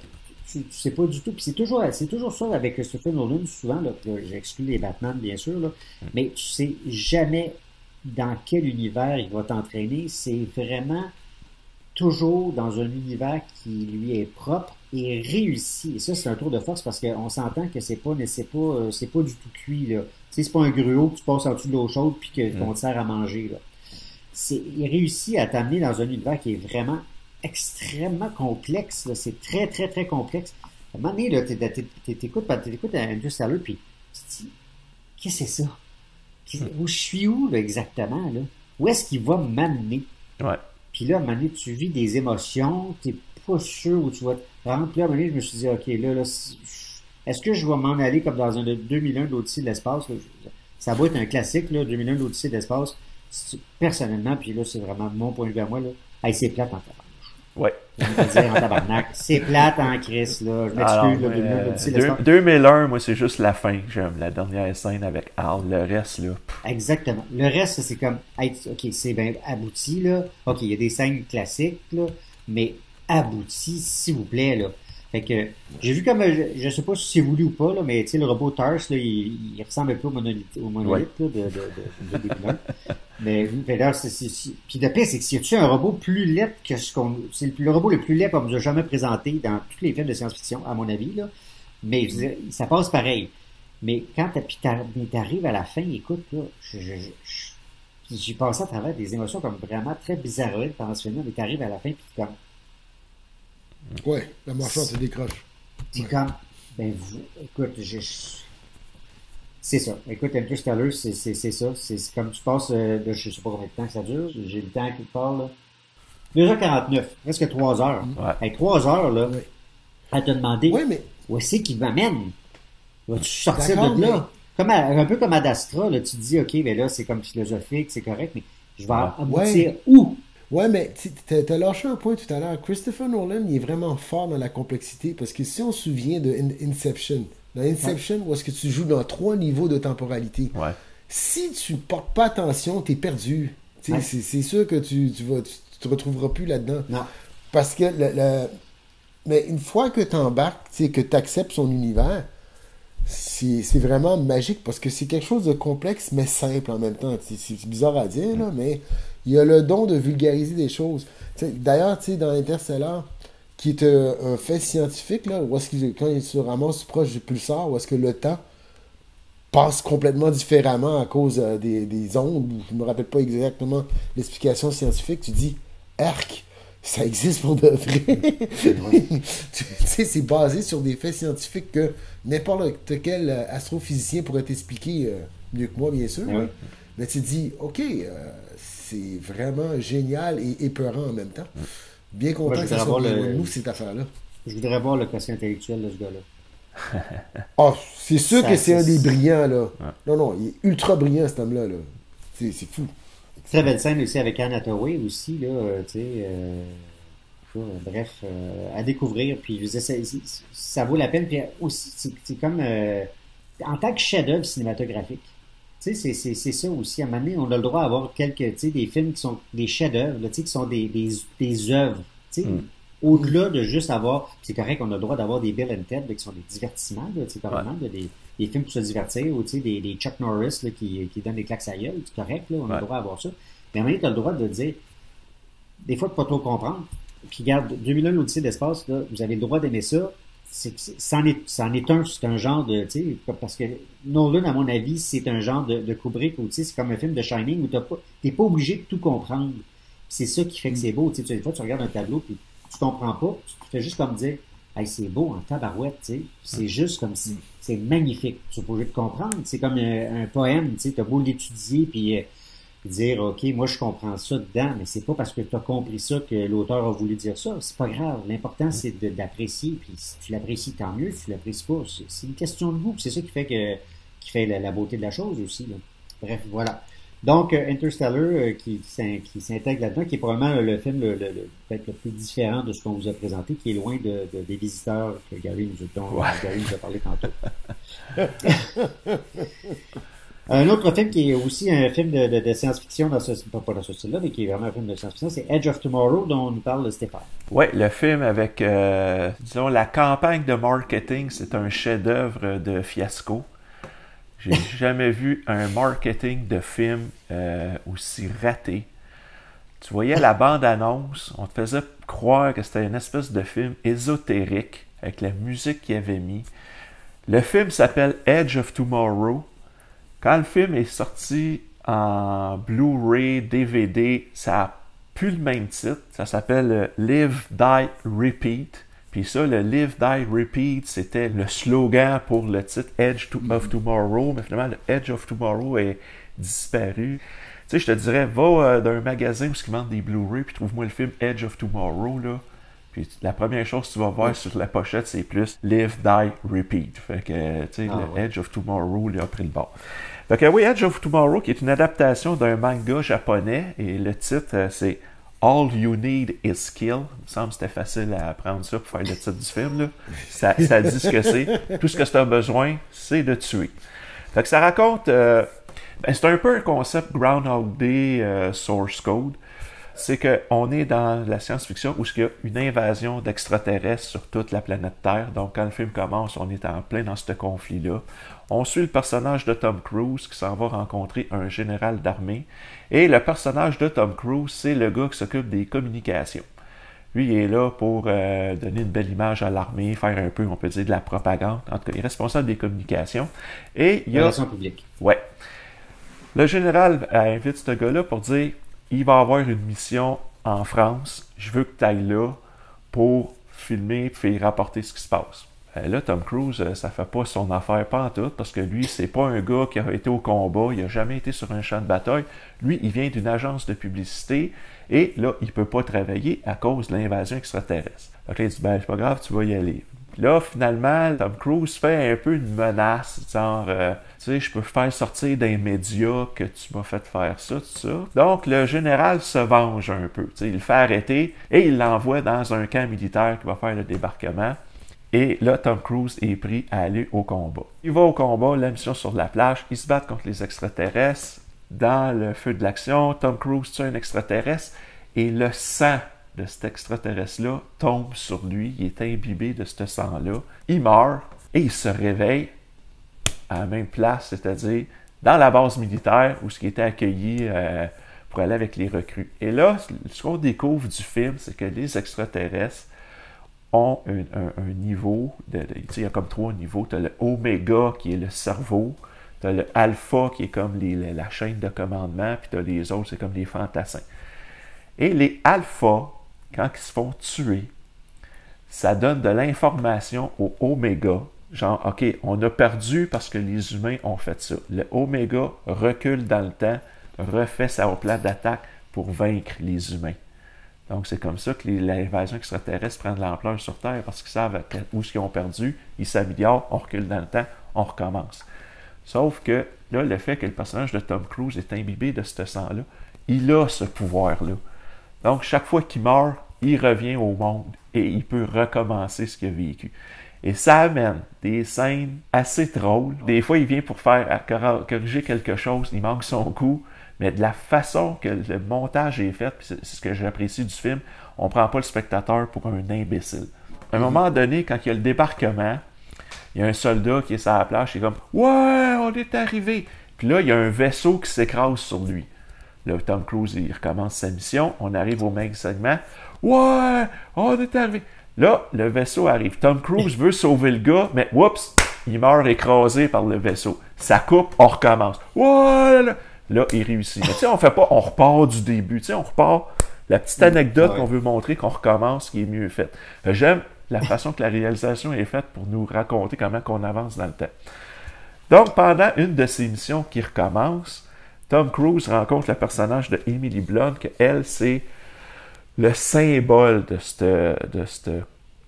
Tu sais pas du tout. Puis c'est toujours ça avec Christopher Nolan, souvent, là, j'exclus les Batman, bien sûr, là, mais tu sais jamais dans quel univers il va t'entraîner. C'est vraiment toujours dans un univers qui lui est propre et réussi. Et ça, c'est un tour de force parce qu'on s'entend que c'est pas du tout cuit, là. Tu sais, c'est pas un gruau que tu passes en dessous de l'eau chaude puis qu'on te sert à manger, là. Il réussit à t'amener dans un univers qui est vraiment extrêmement complexe, là. C'est très, très, très complexe. À un moment donné, là, t'écoutes Interstellar puis tu te dis, qu'est-ce que c'est ça? Où je suis où, là, exactement, là? Où est-ce qu'il va m'amener? Ouais. Puis là, à un moment donné, tu vis des émotions, t'es pas sûr où tu vas te rendre. Puis là, à un moment donné, je me suis dit, OK, là, est-ce que je vais m'en aller comme dans un 2001 l'Odyssée de l'espace? Là? Ça va être un classique, là, 2001 l'Odyssée de l'espace. Personnellement, puis là, c'est vraiment mon point de vue à moi, là. Hey, c'est plate en tabarnak. Ouais. Je vais dire en tabarnak. C'est plate en Christ, là. Je m'excuse, là, 2001 l'Odyssée de l'espace. 2001, moi, c'est juste la fin que j'aime. La dernière scène avec Al. Le reste, là. Exactement. Le reste, c'est comme, hey, OK, c'est bien abouti, là. OK, il y a des scènes classiques, là, mais abouti, s'il vous plaît, là. Fait que, j'ai vu comme, je sais pas si c'est voulu ou pas, là, mais tu sais, le robot TARS, là, il ressemble un peu au monolithe, là, de 2001. Mais, là, puis le pire, c'est que si tu un robot plus laid que c'est le robot le plus laid qu'on nous a jamais présenté dans tous les films de science-fiction, à mon avis, là. Mais, je veux dire, ça passe pareil. Mais quand t'arrives à la fin, écoute, là, j'ai passé à travers des émotions comme vraiment très bizarroïdes pendant ce film-là, mais t'arrives à la fin, puis comme... Ouais, la mâchoire te décroche. C'est comme, écoute, c'est ça. Écoute, Interstellar, c'est ça. C'est comme tu passes, je sais pas combien de temps que ça dure, j'ai le temps quelque part, là. 2h49, presque 3 heures. Ouais. 3 heures, là, Ouais. à te demander, où est-ce qu'il m'amène? Vas-tu sortir de là? Un peu comme Ad Astra, là, tu te dis, OK, mais là, c'est comme philosophique, c'est correct, mais je vais aboutir où? Ouais, mais t'as lâché un point tout à l'heure. Christopher Nolan, il est vraiment fort dans la complexité parce que si on se souvient de Inception, dans Inception, où est-ce que tu joues dans 3 niveaux de temporalité, si tu portes pas attention, t'es perdu. C'est sûr que tu te retrouveras plus là-dedans. Non. Parce que mais une fois que t'embarques, que t'acceptes son univers, c'est vraiment magique parce que c'est quelque chose de complexe mais simple en même temps. C'est bizarre à dire, là, mais il a le don de vulgariser des choses. D'ailleurs, dans Interstellar, qui est un fait scientifique, là, où est-ce quand il se ramasse proche du pulsar, où est-ce que le temps passe complètement différemment à cause des ondes, je me rappelle pas exactement l'explication scientifique, tu dis « Arc ». Ça existe pour de vrai. Tu sais, c'est basé sur des faits scientifiques que n'importe quel astrophysicien pourrait t'expliquer mieux que moi, bien sûr. Oui. Mais tu te dis, OK, c'est vraiment génial et épeurant en même temps. Bien content que ça soit bien loin de nous, cette affaire-là. Je voudrais voir le quotient intellectuel de ce gars-là. Ah, c'est sûr que c'est un des brillants, là. Non, il est ultra brillant, cet homme-là. Là. C'est fou. Très belle scène aussi avec Anne Hathaway aussi, là, tu sais, bref, à découvrir, puis je disais, ça vaut la peine, puis aussi, c'est comme, en tant que chef-d'œuvre cinématographique, tu sais, c'est ça aussi, à un moment donné, on a le droit d'avoir quelques, tu sais, des films qui sont des chefs-d'œuvre, là, tu sais, qui sont des œuvres, tu sais, Mm. au-delà de juste avoir, c'est correct, on a le droit d'avoir des Bill and Ted, là, qui sont des divertissements, là, tu sais, Ouais. carrément, là, des films pour se divertir, ou tu sais, des Chuck Norris là, qui donnent des claques à la gueule, c'est correct, là, on a Ouais. le droit d'avoir ça. Mais à un moment donné, tu as le droit de dire, des fois, de pas trop comprendre. Puis regarde, 2001, l'Odyssée de l'espace, là, vous avez le droit d'aimer ça. C'en est un, c'est un genre de, tu sais, parce que Nolan, à mon avis, c'est un genre de Kubrick, où, tu sais, c'est comme un film de Shining où t'es pas obligé de tout comprendre. Puis c'est ça qui fait que c'est beau, tu sais, des fois, tu regardes un tableau, puis tu comprends pas, tu fais juste comme dire, hey, c'est beau en tabarouette, tu sais. C'est juste comme si, c'est magnifique. Tu es pas obligé de comprendre. C'est comme un poème, tu sais, t'as beau l'étudier, puis dire, OK, moi je comprends ça dedans, mais c'est pas parce que tu as compris ça que l'auteur a voulu dire ça. C'est pas grave. L'important, c'est d'apprécier, puis si tu l'apprécies, tant mieux. Si tu l'apprécies pas, c'est une question de goût. C'est ça qui fait la beauté de la chose aussi, là. Bref, voilà. Donc, Interstellar, qui s'intègre là-dedans, qui est probablement le film peut-être le plus différent de ce qu'on vous a présenté, qui est loin des visiteurs dont Ouais. Gary nous a parlé tantôt. Un autre film qui est aussi un film de science-fiction pas dans ce style-là, mais qui est vraiment un film de science-fiction, c'est Edge of Tomorrow, dont nous parle Stéphane. Ouais, le film avec, disons, la campagne de marketing, c'est un chef-d'œuvre de fiasco. J'ai jamais vu un marketing de film aussi raté. Tu voyais la bande-annonce, on te faisait croire que c'était une espèce de film ésotérique avec la musique qu'il avait mis. Le film s'appelle Edge of Tomorrow. Quand le film est sorti en Blu-ray, DVD, ça a plus le même titre. Ça s'appelle Live, Die, Repeat. Puis ça, le Live, Die, Repeat, c'était le slogan pour le titre Edge of Tomorrow. Mais finalement, le Edge of Tomorrow est disparu. Tu sais, je te dirais, va dans un magasin où ils vendent des Blu-ray, puis trouve-moi le film Edge of Tomorrow, là. Puis la première chose que tu vas voir sur la pochette, c'est plus Live, Die, Repeat. Fait que, tu sais, le Edge of Tomorrow, il a pris le bord. Fait que oui, Edge of Tomorrow, qui est une adaptation d'un manga japonais, et le titre, c'est All You Need Is Kill. Il me semble que c'était facile à apprendre ça pour faire le titre du film, là. Ça dit ce que c'est. Tout ce que tu as besoin, c'est de tuer. Fait que ça raconte... c'est un peu un concept Groundhog Day source code. C'est qu'on est dans la science-fiction où il y a une invasion d'extraterrestres sur toute la planète Terre. Donc, quand le film commence, on est en plein dans ce conflit-là. On suit le personnage de Tom Cruise qui s'en va rencontrer un général d'armée. Et le personnage de Tom Cruise, c'est le gars qui s'occupe des communications. Lui, il est là pour donner une belle image à l'armée, faire un peu, on peut dire, de la propagande. En tout cas, il est responsable des communications. Et il y a... Relations publiques. Ouais. Le général invite ce gars-là pour dire il va avoir une mission en France, je veux que tu ailles là pour filmer et rapporter ce qui se passe. Là, Tom Cruise, ça fait pas son affaire pantoute, parce que lui, c'est pas un gars qui a été au combat, il a jamais été sur un champ de bataille. Lui, il vient d'une agence de publicité, et là, il peut pas travailler à cause de l'invasion extraterrestre. Donc là, il dit, ben, c'est pas grave, tu vas y aller. Puis là, finalement, Tom Cruise fait un peu une menace, genre, tu sais, je peux faire sortir des médias que tu m'as fait faire ça, tout ça. Donc, le général se venge un peu. Tu sais, il le fait arrêter et il l'envoie dans un camp militaire qui va faire le débarquement. Et là, Tom Cruise est pris à aller au combat. Il va au combat, la mission sur la plage, ils se battent contre les extraterrestres. Dans le feu de l'action, Tom Cruise tue un extraterrestre et le sang de cet extraterrestre-là tombe sur lui, il est imbibé de ce sang-là, il meurt et il se réveille à la même place, c'est-à-dire dans la base militaire où il était accueilli pour aller avec les recrues. Et là, ce qu'on découvre du film, c'est que les extraterrestres ont un niveau, il y a comme 3 niveaux, tu as le Oméga qui est le cerveau, tu as le Alpha qui est comme la chaîne de commandement, puis tu as les autres, c'est comme les fantassins. Et les alphas, quand ils se font tuer, ça donne de l'information au Oméga. Genre, OK, on a perdu parce que les humains ont fait ça. Le Oméga recule dans le temps, refait sa plan d'attaque pour vaincre les humains. Donc, c'est comme ça que l'invasion extraterrestre prend de l'ampleur sur Terre parce qu'ils savent où ils ont perdu, ils s'améliorent, on recule dans le temps, on recommence. Sauf que là, le fait que le personnage de Tom Cruise est imbibé de ce sang-là, il a ce pouvoir-là. Donc, chaque fois qu'il meurt, il revient au monde et il peut recommencer ce qu'il a vécu. Et ça amène des scènes assez drôles. Des fois, il vient pour faire corriger quelque chose, il manque son coup, mais de la façon que le montage est fait, puis c'est ce que j'apprécie du film, on prend pas le spectateur pour un imbécile. À un moment donné, quand il y a le débarquement, il y a un soldat qui est sur la plage, il est comme « Ouais, on est arrivé! » Puis là, il y a un vaisseau qui s'écrase sur lui. Là, Tom Cruise, il recommence sa mission, on arrive au même segment. « Ouais, on est arrivé! » Là, le vaisseau arrive. Tom Cruise veut sauver le gars, mais oups, il meurt écrasé par le vaisseau. Ça coupe, on recommence. Ouais, là, il réussit. Mais tu sais, on fait pas, on repart du début. Tu sais, on repart. La petite anecdote qu'on veut montrer, qu'on recommence, qui est mieux faite. J'aime la façon que la réalisation est faite pour nous raconter comment on avance dans le temps. Donc, pendant une de ces missions qui recommence, Tom Cruise rencontre le personnage de Emily Blunt, que elle, c'est le symbole de ce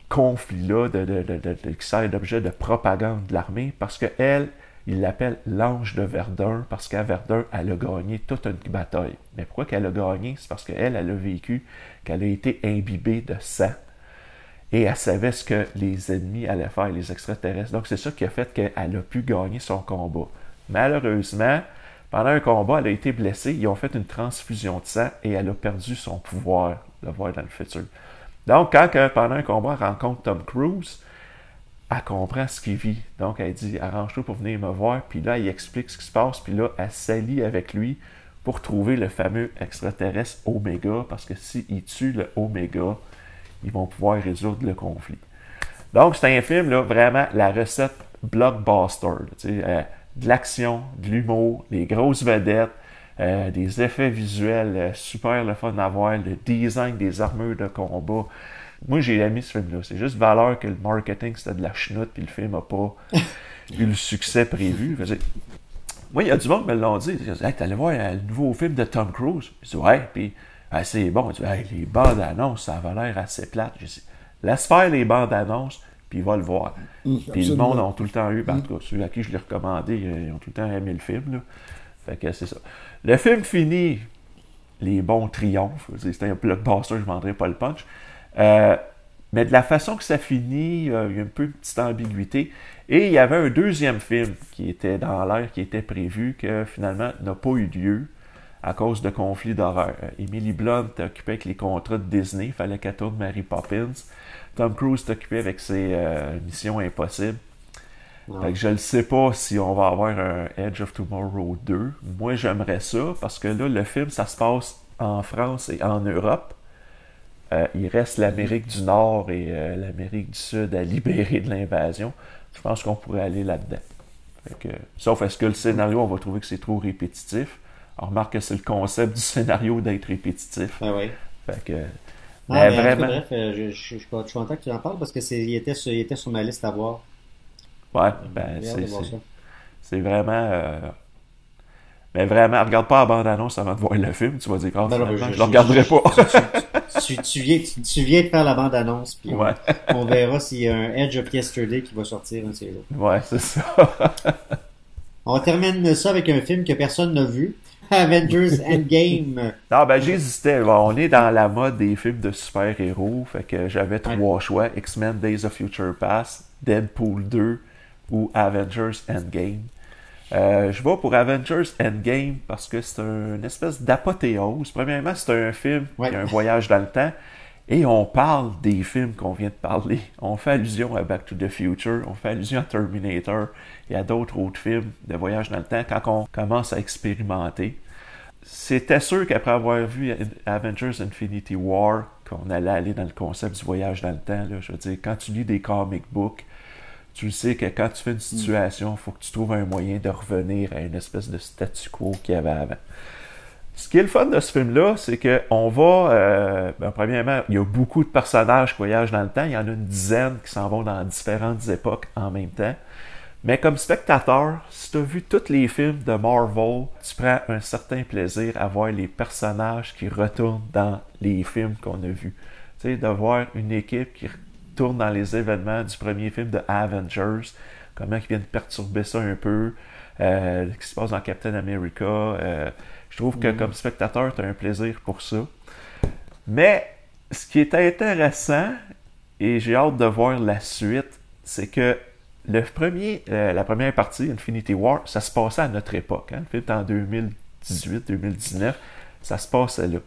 conflit-là, qui sert d'objet de propagande de l'armée, parce qu'elle, il l'appelle l'ange de Verdun, parce qu'à Verdun, elle a gagné toute une bataille. Mais pourquoi qu'elle a gagné? C'est parce qu'elle, elle a vécu, qu'elle a été imbibée de sang. Et elle savait ce que les ennemis allaient faire, les extraterrestres. Donc, c'est ça qui a fait qu'elle a pu gagner son combat. Malheureusement, pendant un combat, elle a été blessée. Ils ont fait une transfusion de sang et elle a perdu son pouvoir de voir dans le futur. Donc, quand pendant un combat, elle rencontre Tom Cruise, elle comprend ce qu'il vit. Donc, elle dit « Arrange-toi pour venir me voir. » Puis là, il explique ce qui se passe. Puis là, elle s'allie avec lui pour trouver le fameux extraterrestre Oméga. Parce que s'il tue le Oméga, ils vont pouvoir résoudre le conflit. Donc, c'est un film, là, vraiment, la recette blockbuster. De l'action, de l'humour, des grosses vedettes, des effets visuels super le fun à voir, le design des armures de combat. Moi, j'ai aimé ce film-là. C'est juste valeur que le marketing, c'était de la chenoute, puis le film n'a pas eu le succès prévu. Moi, il y a du monde qui me l'ont dit. Ils disent, hey, t'allais voir le nouveau film de Tom Cruise? Je dis, ouais, puis c'est bon. Ils disent, hey, les bandes annonces, ça avait l'air assez plate. Je dis, laisse faire les bandes annonces, puis il va le voir. Puis le monde a tout le temps eu, en tout cas, ceux à qui je l'ai recommandé, ils ont tout le temps aimé le film, là. Fait que c'est ça. Le film finit, les bons triomphes. C'était un blockbuster, je ne vendrais pas le punch. Mais de la façon que ça finit, il y a un peu une petite ambiguïté. Et il y avait un deuxième film qui était dans l'air, qui était prévu, que finalement n'a pas eu lieu à cause de conflits d'horreur. Emily Blunt était occupée avec les contrats de Disney, il fallait qu'elle tourne Mary Poppins. Tom Cruise est occupé avec ses missions impossibles. Fait que je ne sais pas si on va avoir un Edge of Tomorrow 2. Moi, j'aimerais ça, parce que là, le film, ça se passe en France et en Europe. Il reste l'Amérique du Nord et l'Amérique du Sud à libérer de l'invasion. Je pense qu'on pourrait aller là-dedans. Fait que, sauf est-ce que le scénario, on va trouver que c'est trop répétitif. On remarque que c'est le concept du scénario d'être répétitif. Ah oui. Fait que, mais vraiment... bref, je suis content que tu en parles parce que il était sur ma liste à voir. Ouais, ben c'est vraiment... mais vraiment, regarde pas la bande-annonce avant de voir le film. Tu vas dire, je le regarderai pas. Tu viens de faire la bande-annonce, puis on verra s'il y a un Edge of Yesterday qui va sortir un de ces jours. Ouais, c'est ça. On termine ça avec un film que personne n'a vu. Avengers Endgame. Non, ben j'hésitais. Bon, on est dans la mode des films de super-héros. Fait que j'avais trois choix. X-Men Days of Future Past, Deadpool 2 ou Avengers Endgame. Je vais pour Avengers Endgame parce que c'est une espèce d'apothéose. Premièrement, c'est un film qui a un voyage dans le temps. Et on parle des films qu'on vient de parler. On fait allusion à Back to the Future, on fait allusion à Terminator et à d'autres autres films de voyage dans le temps quand on commence à expérimenter. C'était sûr qu'après avoir vu Avengers Infinity War, qu'on allait aller dans le concept du voyage dans le temps. Là, je veux dire, quand tu lis des comic books, tu sais que quand tu fais une situation, il faut que tu trouves un moyen de revenir à une espèce de statu quo qu'il y avait avant. Ce qui est le fun de ce film-là, c'est qu'on va... premièrement, il y a beaucoup de personnages qui voyagent dans le temps. Il y en a une dizaine qui s'en vont dans différentes époques en même temps. Mais comme spectateur, si tu as vu tous les films de Marvel, tu prends un certain plaisir à voir les personnages qui retournent dans les films qu'on a vus. Tu sais, de voir une équipe qui retourne dans les événements du premier film de Avengers, comment ils viennent perturber ça un peu. qui se passe dans Captain America. Je trouve que comme spectateur, tu as un plaisir pour ça. Mais ce qui est intéressant, et j'ai hâte de voir la suite, c'est que la première partie, Infinity War, ça se passait à notre époque. Hein? Le film est en 2018-2019, ça se passait là.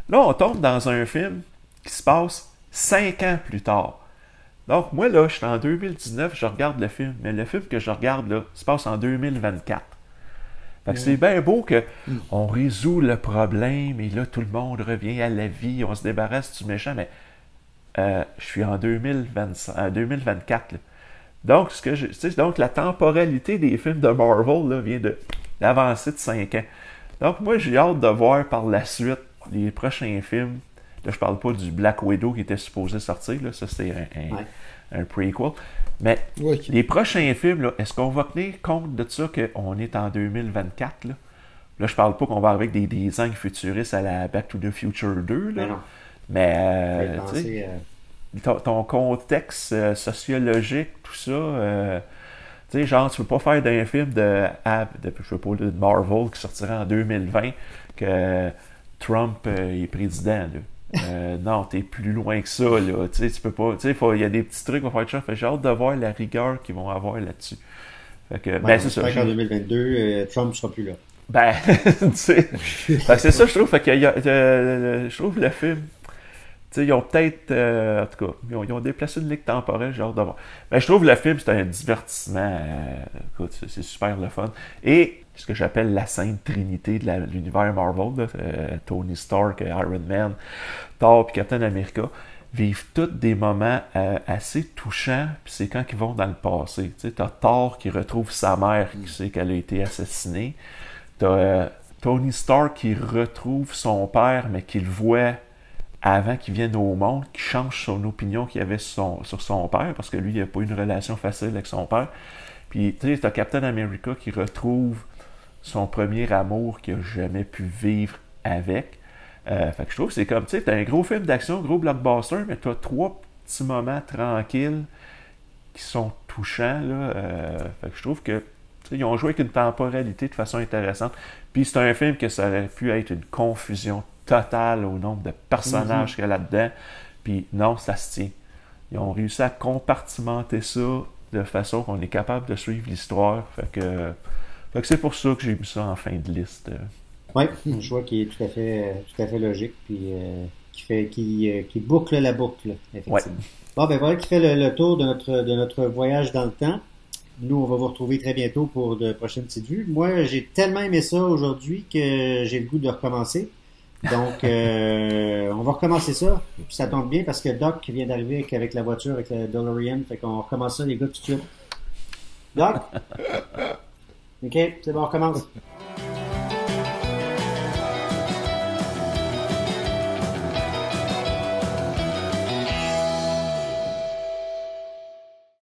Là, on tombe dans un film qui se passe 5 ans plus tard. Donc, moi, là, je suis en 2019, je regarde le film, mais le film que je regarde, là, se passe en 2024. Fait que c'est bien beau qu'on résout le problème, et là, tout le monde revient à la vie, on se débarrasse du méchant, mais je suis en 2024, là. Donc, donc, la temporalité des films de Marvel là, vient d'avancer de 5 ans. Donc, moi, j'ai hâte de voir par la suite les prochains films. Là, je parle pas du Black Widow qui était supposé sortir. Là. Ça, c'est un prequel. Mais les prochains films, là, est-ce qu'on va tenir compte de ça qu'on est en 2024? Là, je parle pas qu'on va avec des designs futuristes à la Back to the Future 2. Là. Mais ton contexte sociologique, tout ça... tu sais, genre, tu peux pas faire d'un film de Marvel qui sortira en 2020 que Trump est président, là. Non, t'es plus loin que ça, là. Tu sais, tu peux pas... Tu sais, il y a des petits trucs à faire de ça. J'ai hâte de voir la rigueur qu'ils vont avoir là-dessus. Fait que, c'est ça. J'espère qu'en 2022, Trump sera plus là. Tu sais... c'est ça, je trouve. Fait que, je trouve le film... T'sais, ils ont peut-être, en tout cas, ils ont déplacé une ligne temporelle, j'ai hâte de voir. Mais je trouve le film, c'est un divertissement. Écoute, c'est super le fun. Et ce que j'appelle la sainte trinité de l'univers Marvel, là, Tony Stark, Iron Man, Thor et Captain America, vivent tous des moments assez touchants, puis c'est quand ils vont dans le passé. Tu sais, t'as Thor qui retrouve sa mère, qui sait qu'elle a été assassinée. T'as Tony Stark qui retrouve son père, mais qui le voit avant qu'il vienne au monde, qui change son opinion qu'il avait sur son père, parce que lui, il n'a pas eu une relation facile avec son père. Puis, tu sais, t'as Captain America qui retrouve son premier amour qu'il n'a jamais pu vivre avec. Fait que je trouve que c'est comme, tu sais, t'as un gros film d'action, gros blockbuster, mais t'as 3 petits moments tranquilles qui sont touchants, là. Fait que je trouve que, tu sais, ils ont joué avec une temporalité de façon intéressante. Puis c'est un film que ça aurait pu être une confusion totale au nombre de personnages qu'il y a là-dedans. Puis non, ça se tient. Ils ont réussi à compartimenter ça de façon qu'on est capable de suivre l'histoire. Fait que c'est pour ça que j'ai mis ça en fin de liste. Oui, un choix qui est tout à fait logique, puis qui boucle la boucle, effectivement. Ouais. Bon, ben voilà qui fait le tour de notre voyage dans le temps. Nous, on va vous retrouver très bientôt pour de prochaines petites vues. Moi, j'ai tellement aimé ça aujourd'hui que j'ai le goût de recommencer. Donc, on va recommencer ça. Puis ça tombe bien parce que Doc vient d'arriver avec la voiture, avec la DeLorean. Fait qu'on recommence ça, les gars, tout de suite. Doc? OK, c'est bon, on recommence.